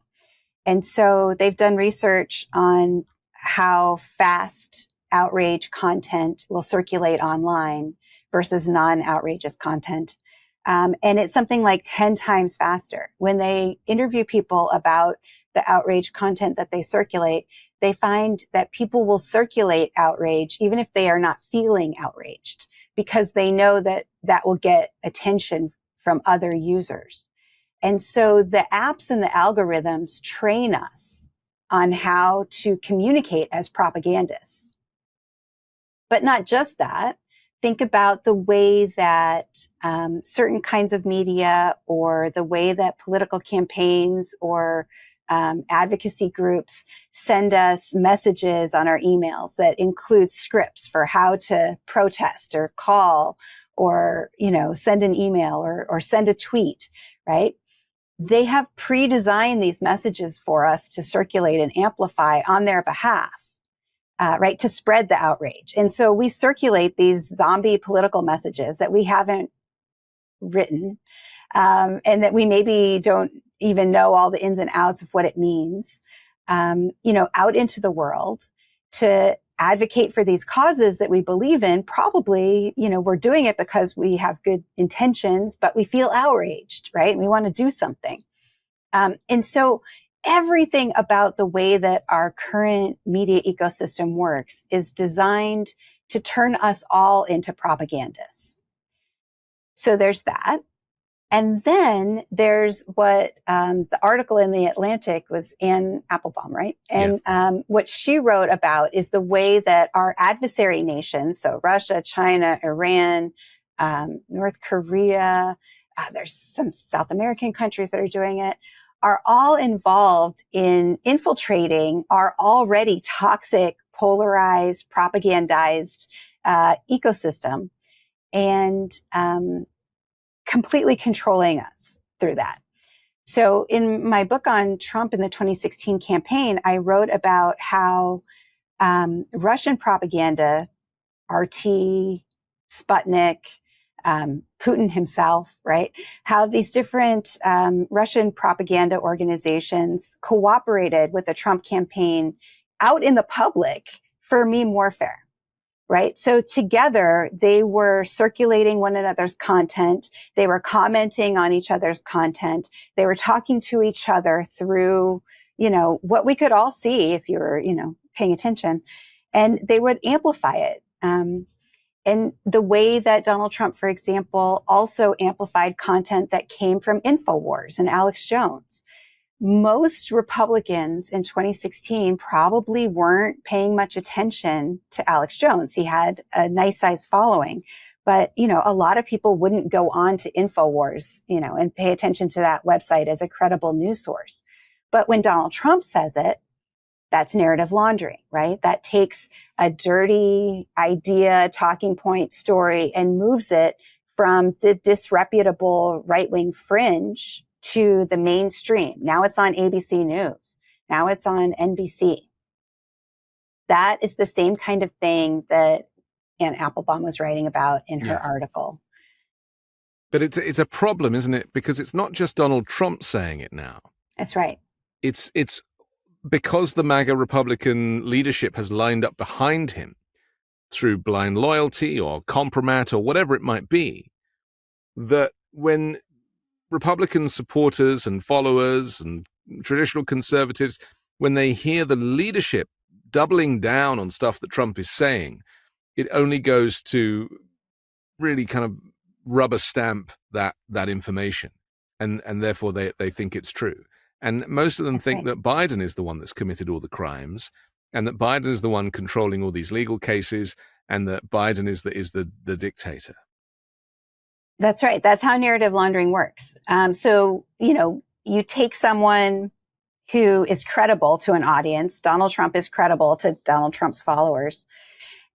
And so they've done research on how fast outrage content will circulate online versus non-outrageous content. And it's something like 10 times faster. When they interview people about the outrage content that they circulate, they find that people will circulate outrage even if they are not feeling outraged, because they know that that will get attention from other users. And so the apps and the algorithms train us on how to communicate as propagandists. But not just that. Think about the way that certain kinds of media, or the way that political campaigns or advocacy groups send us messages on our emails that include scripts for how to protest or call or, send an email or send a tweet, right? They have pre-designed these messages for us to circulate and amplify on their behalf. Right, to spread the outrage. And so we circulate these zombie political messages that we haven't written, and that we maybe don't even know all the ins and outs of what it means, out into the world to advocate for these causes that we believe in. Probably, we're doing it because we have good intentions, but we feel outraged, right? And we want to do something. And so everything about the way that our current media ecosystem works is designed to turn us all into propagandists. So there's that. And then there's what the article in The Atlantic was Anne Applebaum, right? And yes. What she wrote about is the way that our adversary nations, so Russia, China, Iran, North Korea, there's some South American countries that are doing it, are all involved in infiltrating our already toxic, polarized, propagandized ecosystem and completely controlling us through that. So in my book on Trump in the 2016 campaign, I wrote about how Russian propaganda, RT, Sputnik, Putin himself, right? How these different Russian propaganda organizations cooperated with the Trump campaign out in the public for meme warfare, right? So together they were circulating one another's content. They were commenting on each other's content. They were talking to each other through, what we could all see if you were, paying attention, and they would amplify it. And the way that Donald Trump, for example, also amplified content that came from InfoWars and Alex Jones. Most Republicans in 2016 probably weren't paying much attention to Alex Jones. He had a nice sized following, but, a lot of people wouldn't go on to InfoWars, and pay attention to that website as a credible news source. But when Donald Trump says it, that's narrative laundering, right? That takes a dirty idea, talking point, story, and moves it from the disreputable right-wing fringe to the mainstream. Now it's on ABC News. Now it's on NBC. That is the same kind of thing that Anne Applebaum was writing about in her article. But it's a problem, isn't it? Because it's not just Donald Trump saying it now. That's right. It's because the MAGA Republican leadership has lined up behind him through blind loyalty or compromat or whatever it might be, that when Republican supporters and followers and traditional conservatives, when they hear the leadership doubling down on stuff that Trump is saying, it only goes to really kind of rubber stamp that information, and therefore they think it's true. And most of them think that Biden is the one that's committed all the crimes, and that Biden is the one controlling all these legal cases, and that Biden is the dictator. That's right. That's how narrative laundering works. So, you take someone who is credible to an audience. Donald Trump is credible to Donald Trump's followers.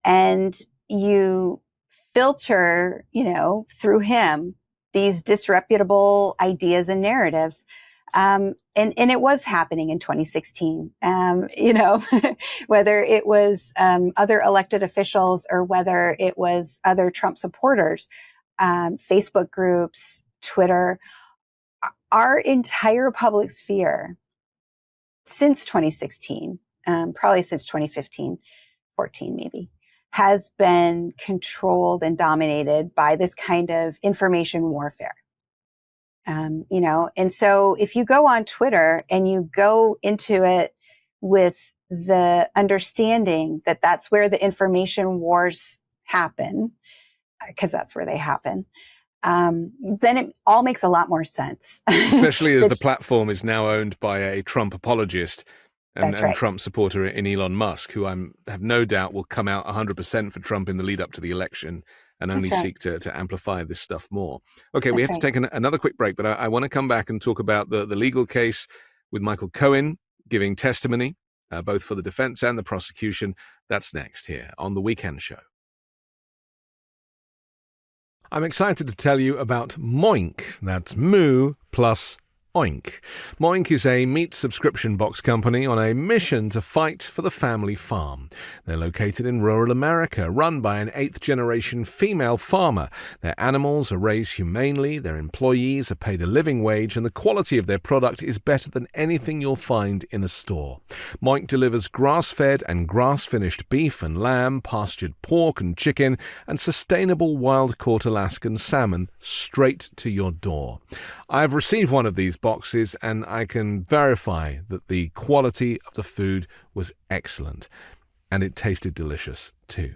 And you filter, through him, these disreputable ideas and narratives. And it was happening in 2016, whether it was other elected officials or whether it was other Trump supporters, Facebook groups, Twitter, our entire public sphere since 2016, probably since 2015, 14 maybe, has been controlled and dominated by this kind of information warfare. And so if you go on Twitter and you go into it with the understanding that that's where the information wars happen, because that's where they happen, then it all makes a lot more sense. Especially as the platform is now owned by a Trump apologist and right. Trump supporter in Elon Musk, who I have no doubt will come out 100% for Trump in the lead up to the election and only seek to amplify this stuff more. Okay, we have to take another quick break, but I want to come back and talk about the legal case with Michael Cohen giving testimony, both for the defense and the prosecution. That's next here on The Weekend Show. I'm excited to tell you about Moink. That's Moo plus Oink. Moink is a meat subscription box company on a mission to fight for the family farm. They're located in rural America, run by an 8th-generation female farmer. Their animals are raised humanely, their employees are paid a living wage, and the quality of their product is better than anything you'll find in a store. Moink delivers grass-fed and grass-finished beef and lamb, pastured pork and chicken, and sustainable wild-caught Alaskan salmon straight to your door. I've received one of these boxes and I can verify that the quality of the food was excellent and it tasted delicious too.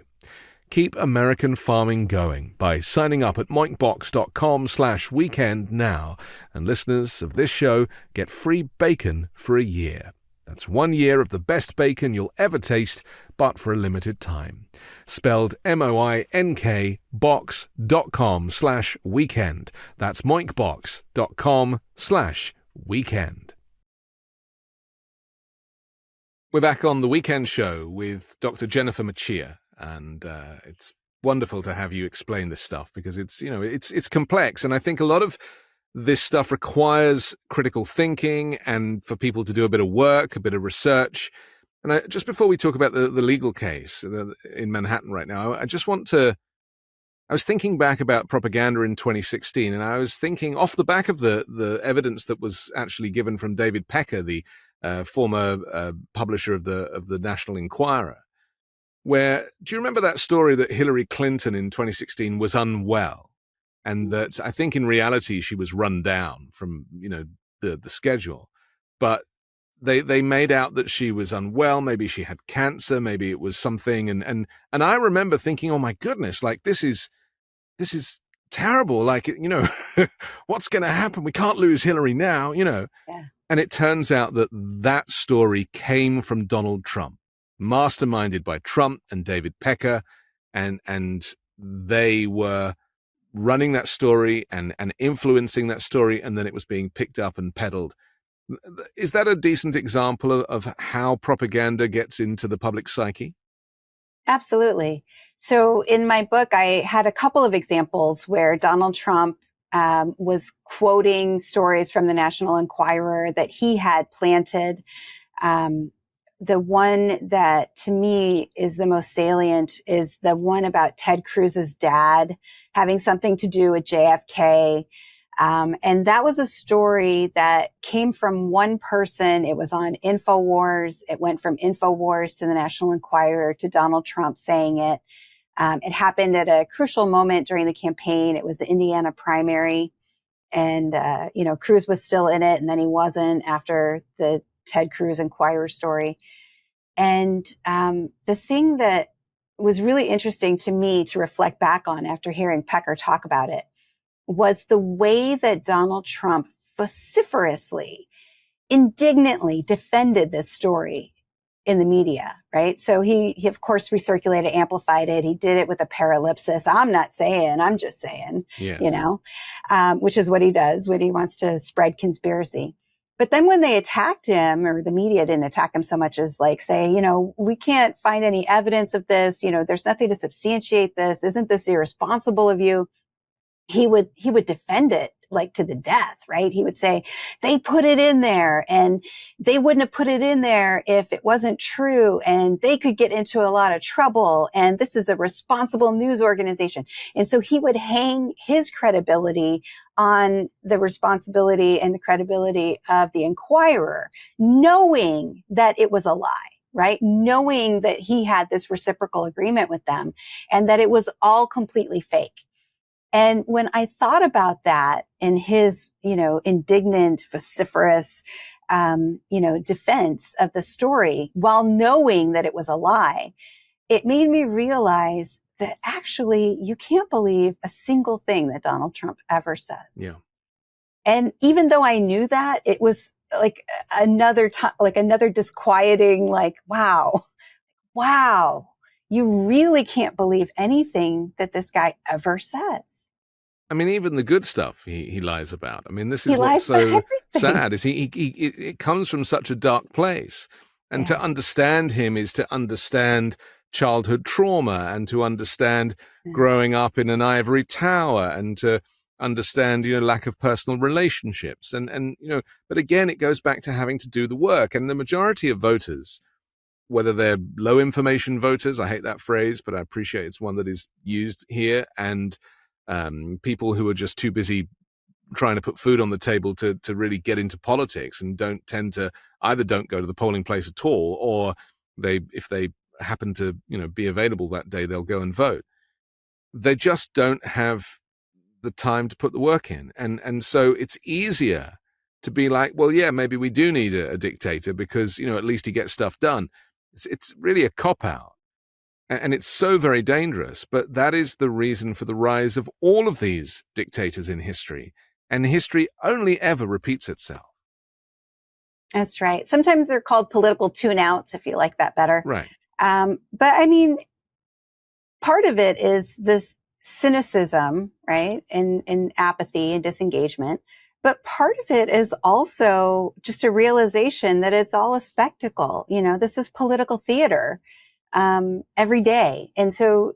Keep American farming going by signing up at moinkbox.com/weekend now, and listeners of this show get free bacon for a year. That's 1 year of the best bacon you'll ever taste, but for a limited time. Spelled MOINK box.com/weekend. That's moinkbox.com/weekend. We're back on The Weekend Show with Dr. Jennifer Mercieca, and it's wonderful to have you explain this stuff because it's complex, and I think a lot of this stuff requires critical thinking and for people to do a bit of work, a bit of research. And just before we talk about the legal case in Manhattan right now, I was thinking back about propaganda in 2016, and I was thinking off the back of the evidence that was actually given from David Pecker, the former publisher of the National Enquirer, where, do you remember that story that Hillary Clinton in 2016 was unwell? And that I think in reality she was run down from, the schedule. But they made out that she was unwell. Maybe she had cancer. Maybe it was something. And I remember thinking, oh my goodness, like this is terrible. Like, what's going to happen? We can't lose Hillary now, Yeah. And it turns out that story came from Donald Trump, masterminded by Trump and David Pecker. And they were running that story and influencing that story, and then it was being picked up and peddled. Is that a decent example of how propaganda gets into the public psyche? Absolutely. So in my book, I had a couple of examples where Donald Trump was quoting stories from the National Enquirer that he had planted. The one that to me is the most salient is the one about Ted Cruz's dad having something to do with JFK. And that was a story that came from one person. It was on InfoWars. It went from InfoWars to the National Enquirer to Donald Trump saying it. It happened at a crucial moment during the campaign. It was the Indiana primary. And, Cruz was still in it, and then he wasn't after the Ted Cruz Enquirer story. And the thing that was really interesting to me to reflect back on after hearing Pecker talk about it was the way that Donald Trump vociferously, indignantly defended this story in the media, right? So he of course recirculated, amplified it. He did it with a parallipsis. I'm not saying, I'm just saying, Yes. Which is what he does when he wants to spread conspiracy. But then when they attacked him, or the media didn't attack him so much as like say, we can't find any evidence of this, there's nothing to substantiate this. Isn't this irresponsible of you? He would defend it like to the death, right? He would say, they put it in there and they wouldn't have put it in there if it wasn't true. And they could get into a lot of trouble. And this is a responsible news organization. And so he would hang his credibility on the responsibility and the credibility of the Inquirer, knowing that it was a lie, right? Knowing that he had this reciprocal agreement with them and that it was all completely fake. And when I thought about that in his, indignant, vociferous, defense of the story, while knowing that it was a lie, it made me realize that actually you can't believe a single thing that Donald Trump ever says. Yeah. And even though I knew that, it was like another disquieting, wow, you really can't believe anything that this guy ever says. I mean, even the good stuff he lies about. I mean, this is what's so sad is it comes from such a dark place. And to understand him is to understand childhood trauma and to understand growing up in an ivory tower and to understand, lack of personal relationships. And but again, it goes back to having to do the work. And the majority of voters, whether they're low information voters, I hate that phrase, but I appreciate it's one that is used here, and people who are just too busy trying to put food on the table to really get into politics and don't go to the polling place at all, or if they happen to be available that day, they'll go and vote. They just don't have the time to put the work in, and so it's easier to be like, well, yeah, maybe we do need a dictator because at least he gets stuff done. It's really a cop-out. And it's so very dangerous, but that is the reason for the rise of all of these dictators in history. And history only ever repeats itself. That's right. Sometimes they're called political tune-outs, if you like that better. Right. But I mean, part of it is this cynicism, right? And apathy and disengagement. But part of it is also just a realization that it's all a spectacle. This is political theater. Every day. And so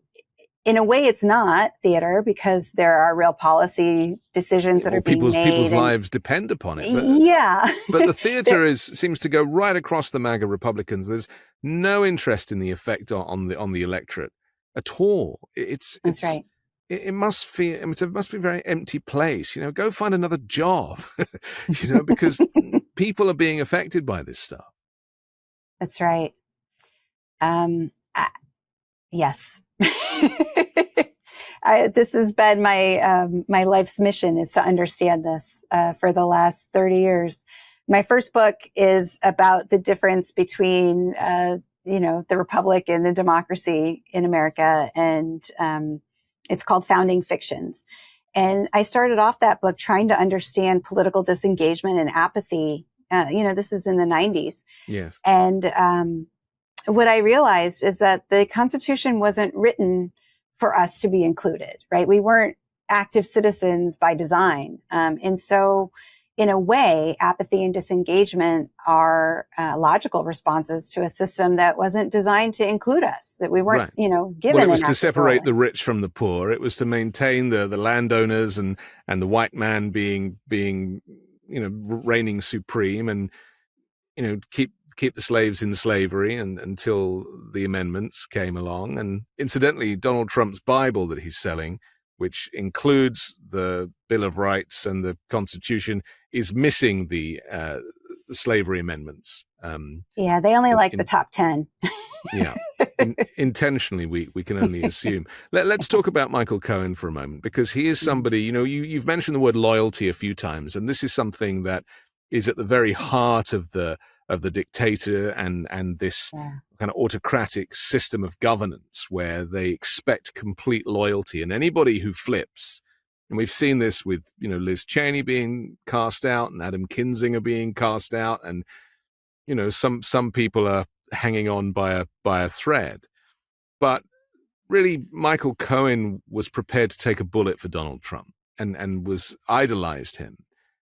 in a way it's not theater because there are real policy decisions that are being made. People's lives depend upon it. But, but the theater seems to go right across the MAGA Republicans. There's no interest in the effect on the electorate at all. That's right. It must be a very empty place. Go find another job, because people are being affected by this stuff. That's right. Yes. This has been my life's mission, is to understand this, for the last 30 years. My first book is about the difference between, the republic and the democracy in America. And, it's called Founding Fictions. And I started off that book trying to understand political disengagement and apathy. This is in the 90s. Yes. And, what I realized is that the Constitution wasn't written for us to be included, right? We weren't active citizens by design. And so in a way, apathy and disengagement are logical responses to a system that wasn't designed to include us, that we weren't, given. Well, it was to separate the rich from the poor. It was to maintain the landowners and the white man being reigning supreme, and, keep the slaves in slavery until the amendments came along. And incidentally, Donald Trump's Bible that he's selling, which includes the Bill of Rights and the Constitution, is missing the slavery amendments. They only like the top 10. Yeah. Intentionally, we can only assume. Let's talk about Michael Cohen for a moment, because he is somebody, you've mentioned the word loyalty a few times, and this is something that is at the very heart of the dictator and this kind of autocratic system of governance where they expect complete loyalty, and anybody who flips, and we've seen this with, Liz Cheney being cast out and Adam Kinzinger being cast out, and, some people are hanging on by a thread. But really, Michael Cohen was prepared to take a bullet for Donald Trump and was idolized him.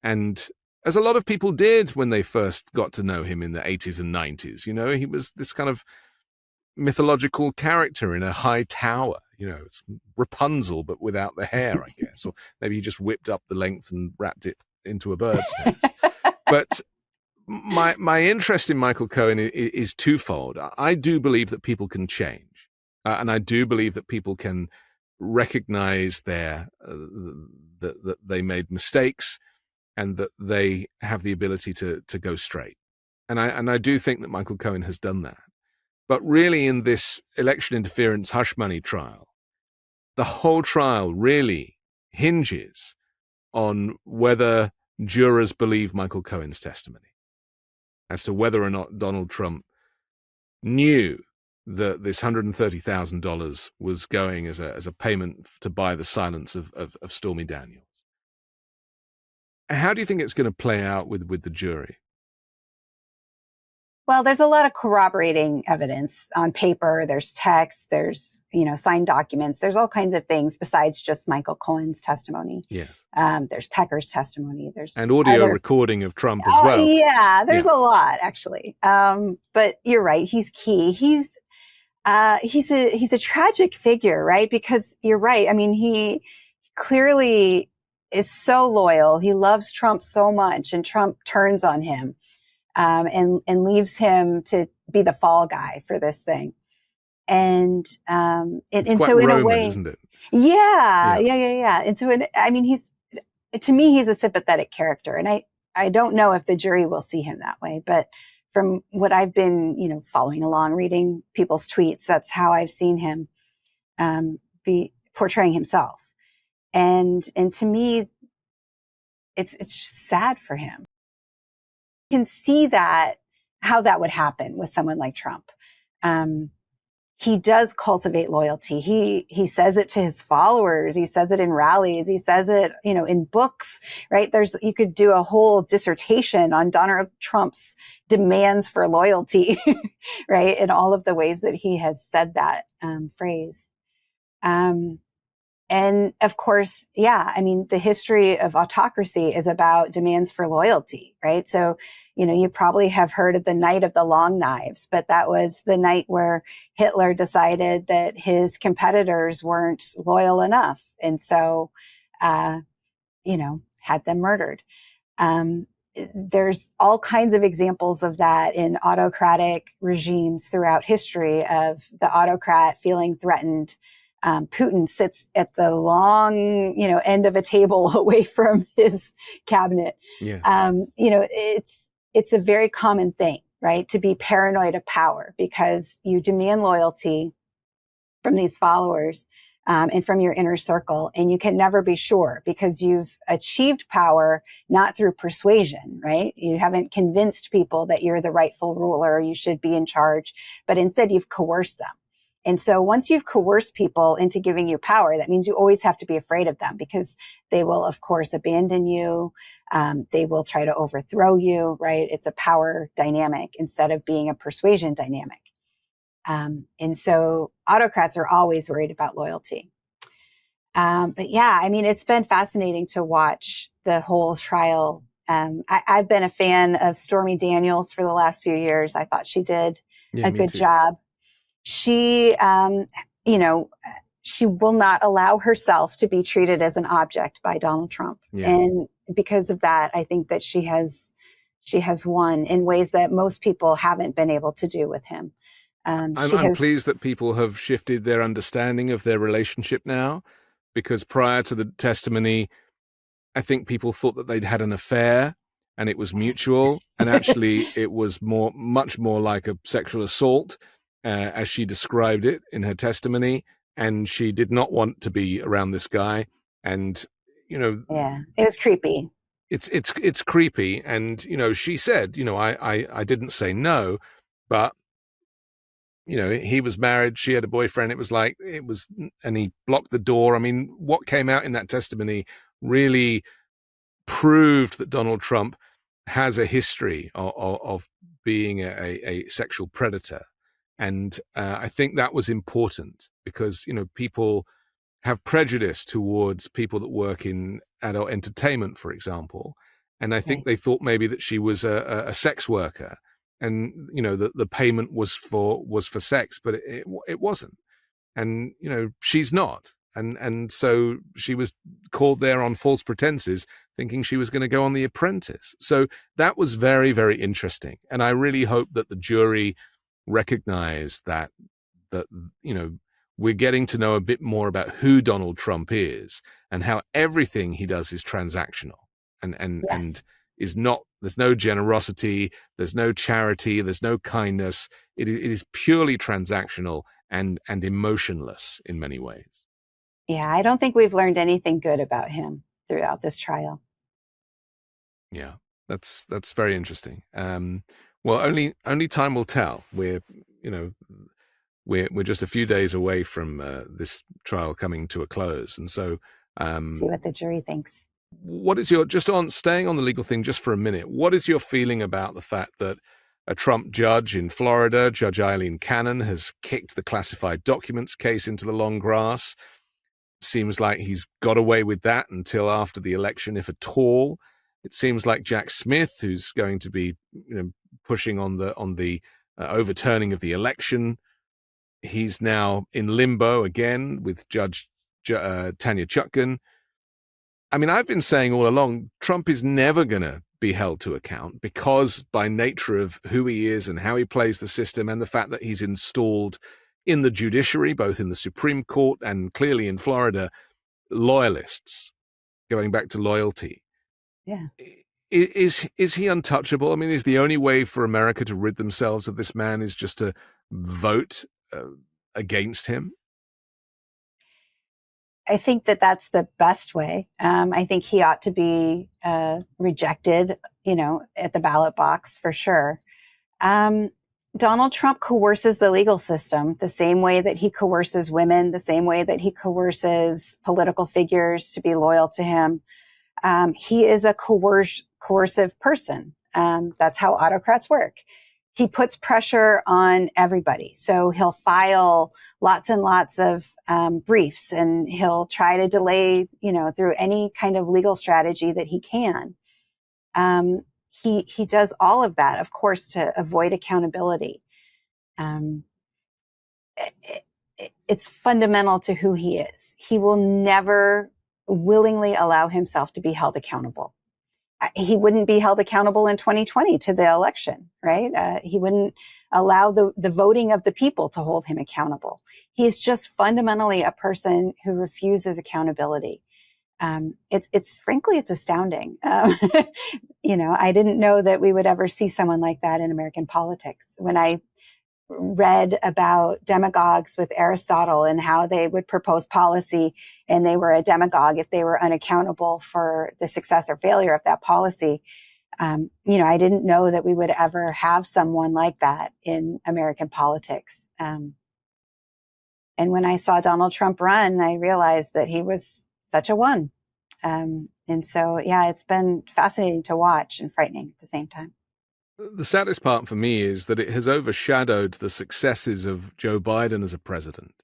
And as a lot of people did when they first got to know him in the 80s and 90s, he was this kind of mythological character in a high tower. It's Rapunzel, but without the hair, I guess. Or maybe he just whipped up the length and wrapped it into a bird's nest. But my interest in Michael Cohen is twofold. I do believe that people can change. And I do believe that people can recognize that they made mistakes and that they have the ability to go straight. And I do think that Michael Cohen has done that. But really, in this election interference hush money trial, the whole trial really hinges on whether jurors believe Michael Cohen's testimony as to whether or not Donald Trump knew that this $130,000 was going as a payment to buy the silence of Stormy Daniels. How do you think it's going to play out with the jury? Well, there's a lot of corroborating evidence on paper. There's text, there's, signed documents. There's all kinds of things besides just Michael Cohen's testimony. Yes. There's Pecker's testimony. There's and audio recording of Trump as well. Yeah, there's a lot actually. But you're right. He's key. He's a tragic figure, right? Because you're right. I mean, he clearly is so loyal. He loves Trump so much, and Trump turns on him, and leaves him to be the fall guy for this thing. And it's and quite so in Roman, a way, isn't it? Yeah. And so he's a sympathetic character, and I don't know if the jury will see him that way, but from what I've been, following along, reading people's tweets, that's how I've seen him be portraying himself. And to me, it's just sad for him. You can see how that would happen with someone like Trump. He does cultivate loyalty. He says it to his followers. He says it in rallies. He says it, in books, right? You could do a whole dissertation on Donald Trump's demands for loyalty, right? In all of the ways that he has said that phrase. And of course, the history of autocracy is about demands for loyalty, right? So, you probably have heard of the Night of the Long Knives, but that was the night where Hitler decided that his competitors weren't loyal enough. And so, had them murdered. There's all kinds of examples of that in autocratic regimes throughout history, of the autocrat feeling threatened. Putin sits at the long, end of a table away from his cabinet. Yes. It's a very common thing, right? To be paranoid of power because you demand loyalty from these followers, and from your inner circle. And you can never be sure because you've achieved power not through persuasion, right? You haven't convinced people that you're the rightful ruler, you should be in charge, but instead you've coerced them. And so once you've coerced people into giving you power, that means you always have to be afraid of them because they will, of course, abandon you. They will try to overthrow you, right? It's a power dynamic instead of being a persuasion dynamic. And so autocrats are always worried about loyalty. But it's been fascinating to watch the whole trial. I've been a fan of Stormy Daniels for the last few years. I thought she did a good job. She, she will not allow herself to be treated as an object by Donald Trump. Yes. And because of that, I think that she has won in ways that most people haven't been able to do with him. I'm pleased that people have shifted their understanding of their relationship now, because prior to the testimony, I think people thought that they'd had an affair and it was mutual. And actually it was much more like a sexual assault. As she described it in her testimony, and she did not want to be around this guy. And, it was creepy. It's creepy. And, she said, I didn't say no, but he was married, she had a boyfriend. And he blocked the door. I mean, what came out in that testimony really proved that Donald Trump has a history of being a sexual predator. And I think that was important because, people have prejudice towards people that work in adult entertainment, for example. And I think they thought maybe that she was a sex worker, and the payment was for sex, but it wasn't. And she's not, and so she was called there on false pretenses, thinking she was going to go on The Apprentice. So that was very, very interesting, and I really hope that the jury recognized that we're getting to know a bit more about who Donald Trump is and how everything he does is transactional and is not, there's no generosity, there's no charity, there's no kindness. It is purely transactional and emotionless in many ways. Yeah, I don't think we've learned anything good about him throughout this trial. Yeah, that's very interesting. Well, only time will tell. We're just a few days away from this trial coming to a close, and so see what the jury thinks. What is staying on the legal thing just for a minute? What is your feeling about the fact that a Trump judge in Florida, Judge Eileen Cannon, has kicked the classified documents case into the long grass? Seems like he's got away with that until after the election, if at all. It seems like Jack Smith, who's going to be pushing on the overturning of the election, he's now in limbo again with Judge Tanya Chutkan. I mean, I've been saying all along, Trump is never going to be held to account because by nature of who he is and how he plays the system and the fact that he's installed in the judiciary, both in the Supreme Court and clearly in Florida, loyalists, going back to loyalty. Yeah. Is he untouchable? I mean, is the only way for America to rid themselves of this man is just to vote against him? I think that that's the best way. I think he ought to be rejected, at the ballot box for sure. Donald Trump coerces the legal system the same way that he coerces women, the same way that he coerces political figures to be loyal to him. He is a coercive person. That's how autocrats work. He puts pressure on everybody. So he'll file lots and lots of briefs, and he'll try to delay, through any kind of legal strategy that he can. He does all of that, of course, to avoid accountability. It's fundamental to who he is. He will never willingly allow himself to be held accountable. He wouldn't be held accountable in 2020 to the election, right? He wouldn't allow the voting of the people to hold him accountable. He is just fundamentally a person who refuses accountability. Frankly, it's astounding. I didn't know that we would ever see someone like that in American politics. When I read about demagogues with Aristotle and how they would propose policy, and they were a demagogue if they were unaccountable for the success or failure of that policy. I didn't know that we would ever have someone like that in American politics. And when I saw Donald Trump run, I realized that he was such a one. And so, it's been fascinating to watch and frightening at the same time. The saddest part for me is that it has overshadowed the successes of Joe Biden as a president.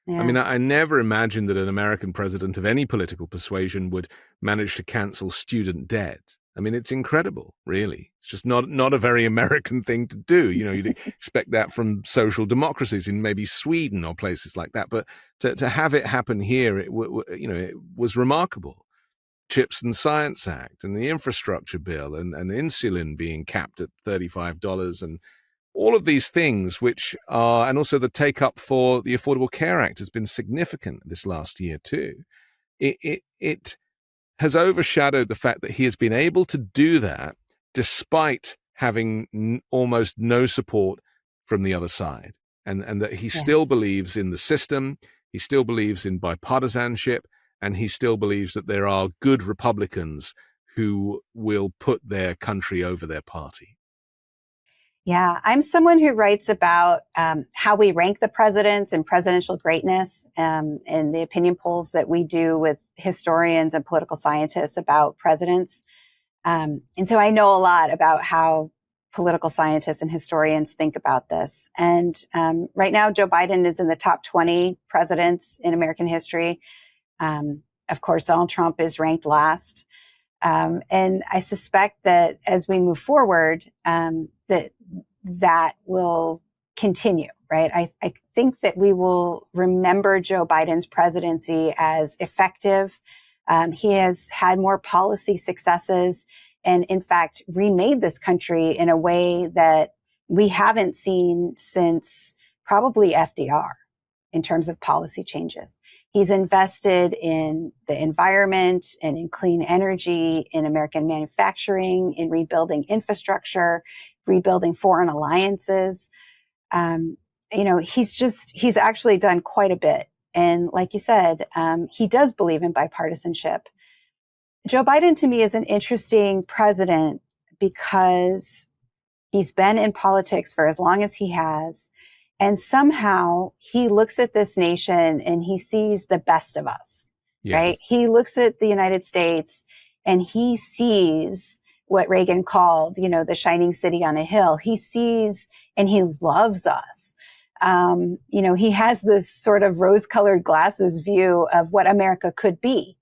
Yeah. I mean, I never imagined that an American president of any political persuasion would manage to cancel student debt. I mean, it's incredible, really. It's just not a very American thing to do. You'd expect that from social democracies in maybe Sweden or places like that. But to have it happen here, it was remarkable. Chips and Science Act and the infrastructure bill and insulin being capped at $35 and all of these things, which are, and also the take up for the Affordable Care Act has been significant this last year too. It has overshadowed the fact that he has been able to do that despite having almost no support from the other side, and that he still believes in the system, he still believes in bipartisanship, and he still believes that there are good Republicans who will put their country over their party. Yeah, I'm someone who writes about how we rank the presidents and presidential greatness in the opinion polls that we do with historians and political scientists about presidents. And so I know a lot about how political scientists and historians think about this. And right now, Joe Biden is in the top 20 presidents in American history. Of course, Donald Trump is ranked last. And I suspect that as we move forward, that will continue, right? I think that we will remember Joe Biden's presidency as effective. He has had more policy successes and, in fact, remade this country in a way that we haven't seen since probably FDR in terms of policy changes. He's invested in the environment and in clean energy, in American manufacturing, in rebuilding infrastructure, rebuilding foreign alliances. He's actually done quite a bit. And like you said, he does believe in bipartisanship. Joe Biden, to me, is an interesting president because he's been in politics for as long as he has. And somehow he looks at this nation and he sees the best of us, yes. Right? He looks at the United States and he sees what Reagan called, the shining city on a hill. He sees and he loves us. He has this sort of rose-colored glasses view of what America could be.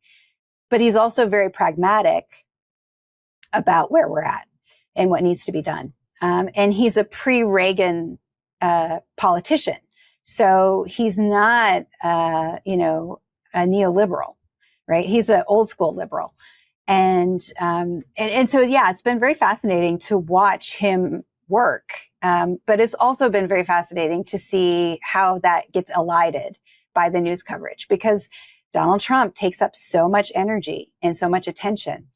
But he's also very pragmatic about where we're at and what needs to be done. And he's a pre-Reagan politician. So he's not, a neoliberal, right? He's an old school liberal. And so, yeah, it's been very fascinating to watch him work. But it's also been very fascinating to see how that gets elided by the news coverage, because Donald Trump takes up so much energy and so much attention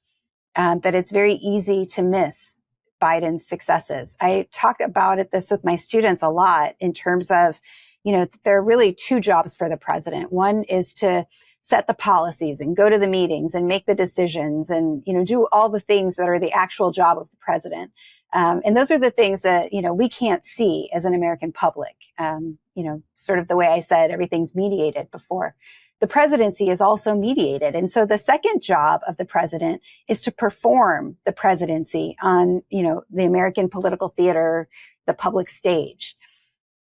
that it's very easy to miss Biden's successes. I talk about this with my students a lot in terms of, there are really two jobs for the president. One is to set the policies and go to the meetings and make the decisions and, do all the things that are the actual job of the president. And those are the things that, we can't see as an American public. Sort of the way I said, everything's mediated before. The presidency is also mediated. And so the second job of the president is to perform the presidency on, the American political theater, the public stage.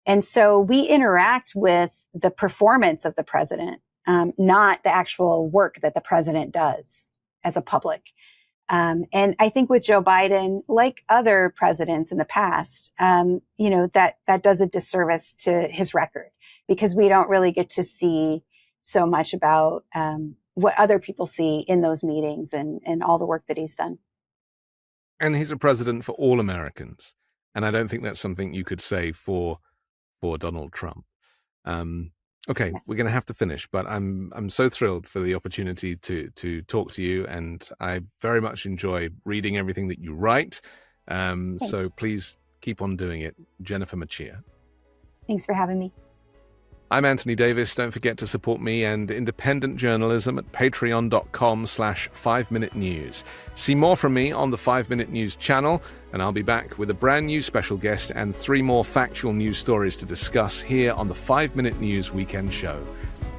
And so we interact with the performance of the president, not the actual work that the president does as a public. And I think with Joe Biden, like other presidents in the past, that does a disservice to his record, because we don't really get to see so much about what other people see in those meetings and all the work that he's done. And he's a president for all Americans. And I don't think that's something you could say for Donald Trump. Okay, we're going to have to finish, but I'm so thrilled for the opportunity to talk to you, and I very much enjoy reading everything that you write. So please keep on doing it. Jennifer Mercieca. Thanks for having me. I'm Anthony Davis. Don't forget to support me and independent journalism at patreon.com/5Minute News. See more from me on the 5 Minute News channel, and I'll be back with a brand new special guest and 3 more factual news stories to discuss here on the 5 Minute News Weekend Show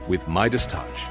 with Midas Touch.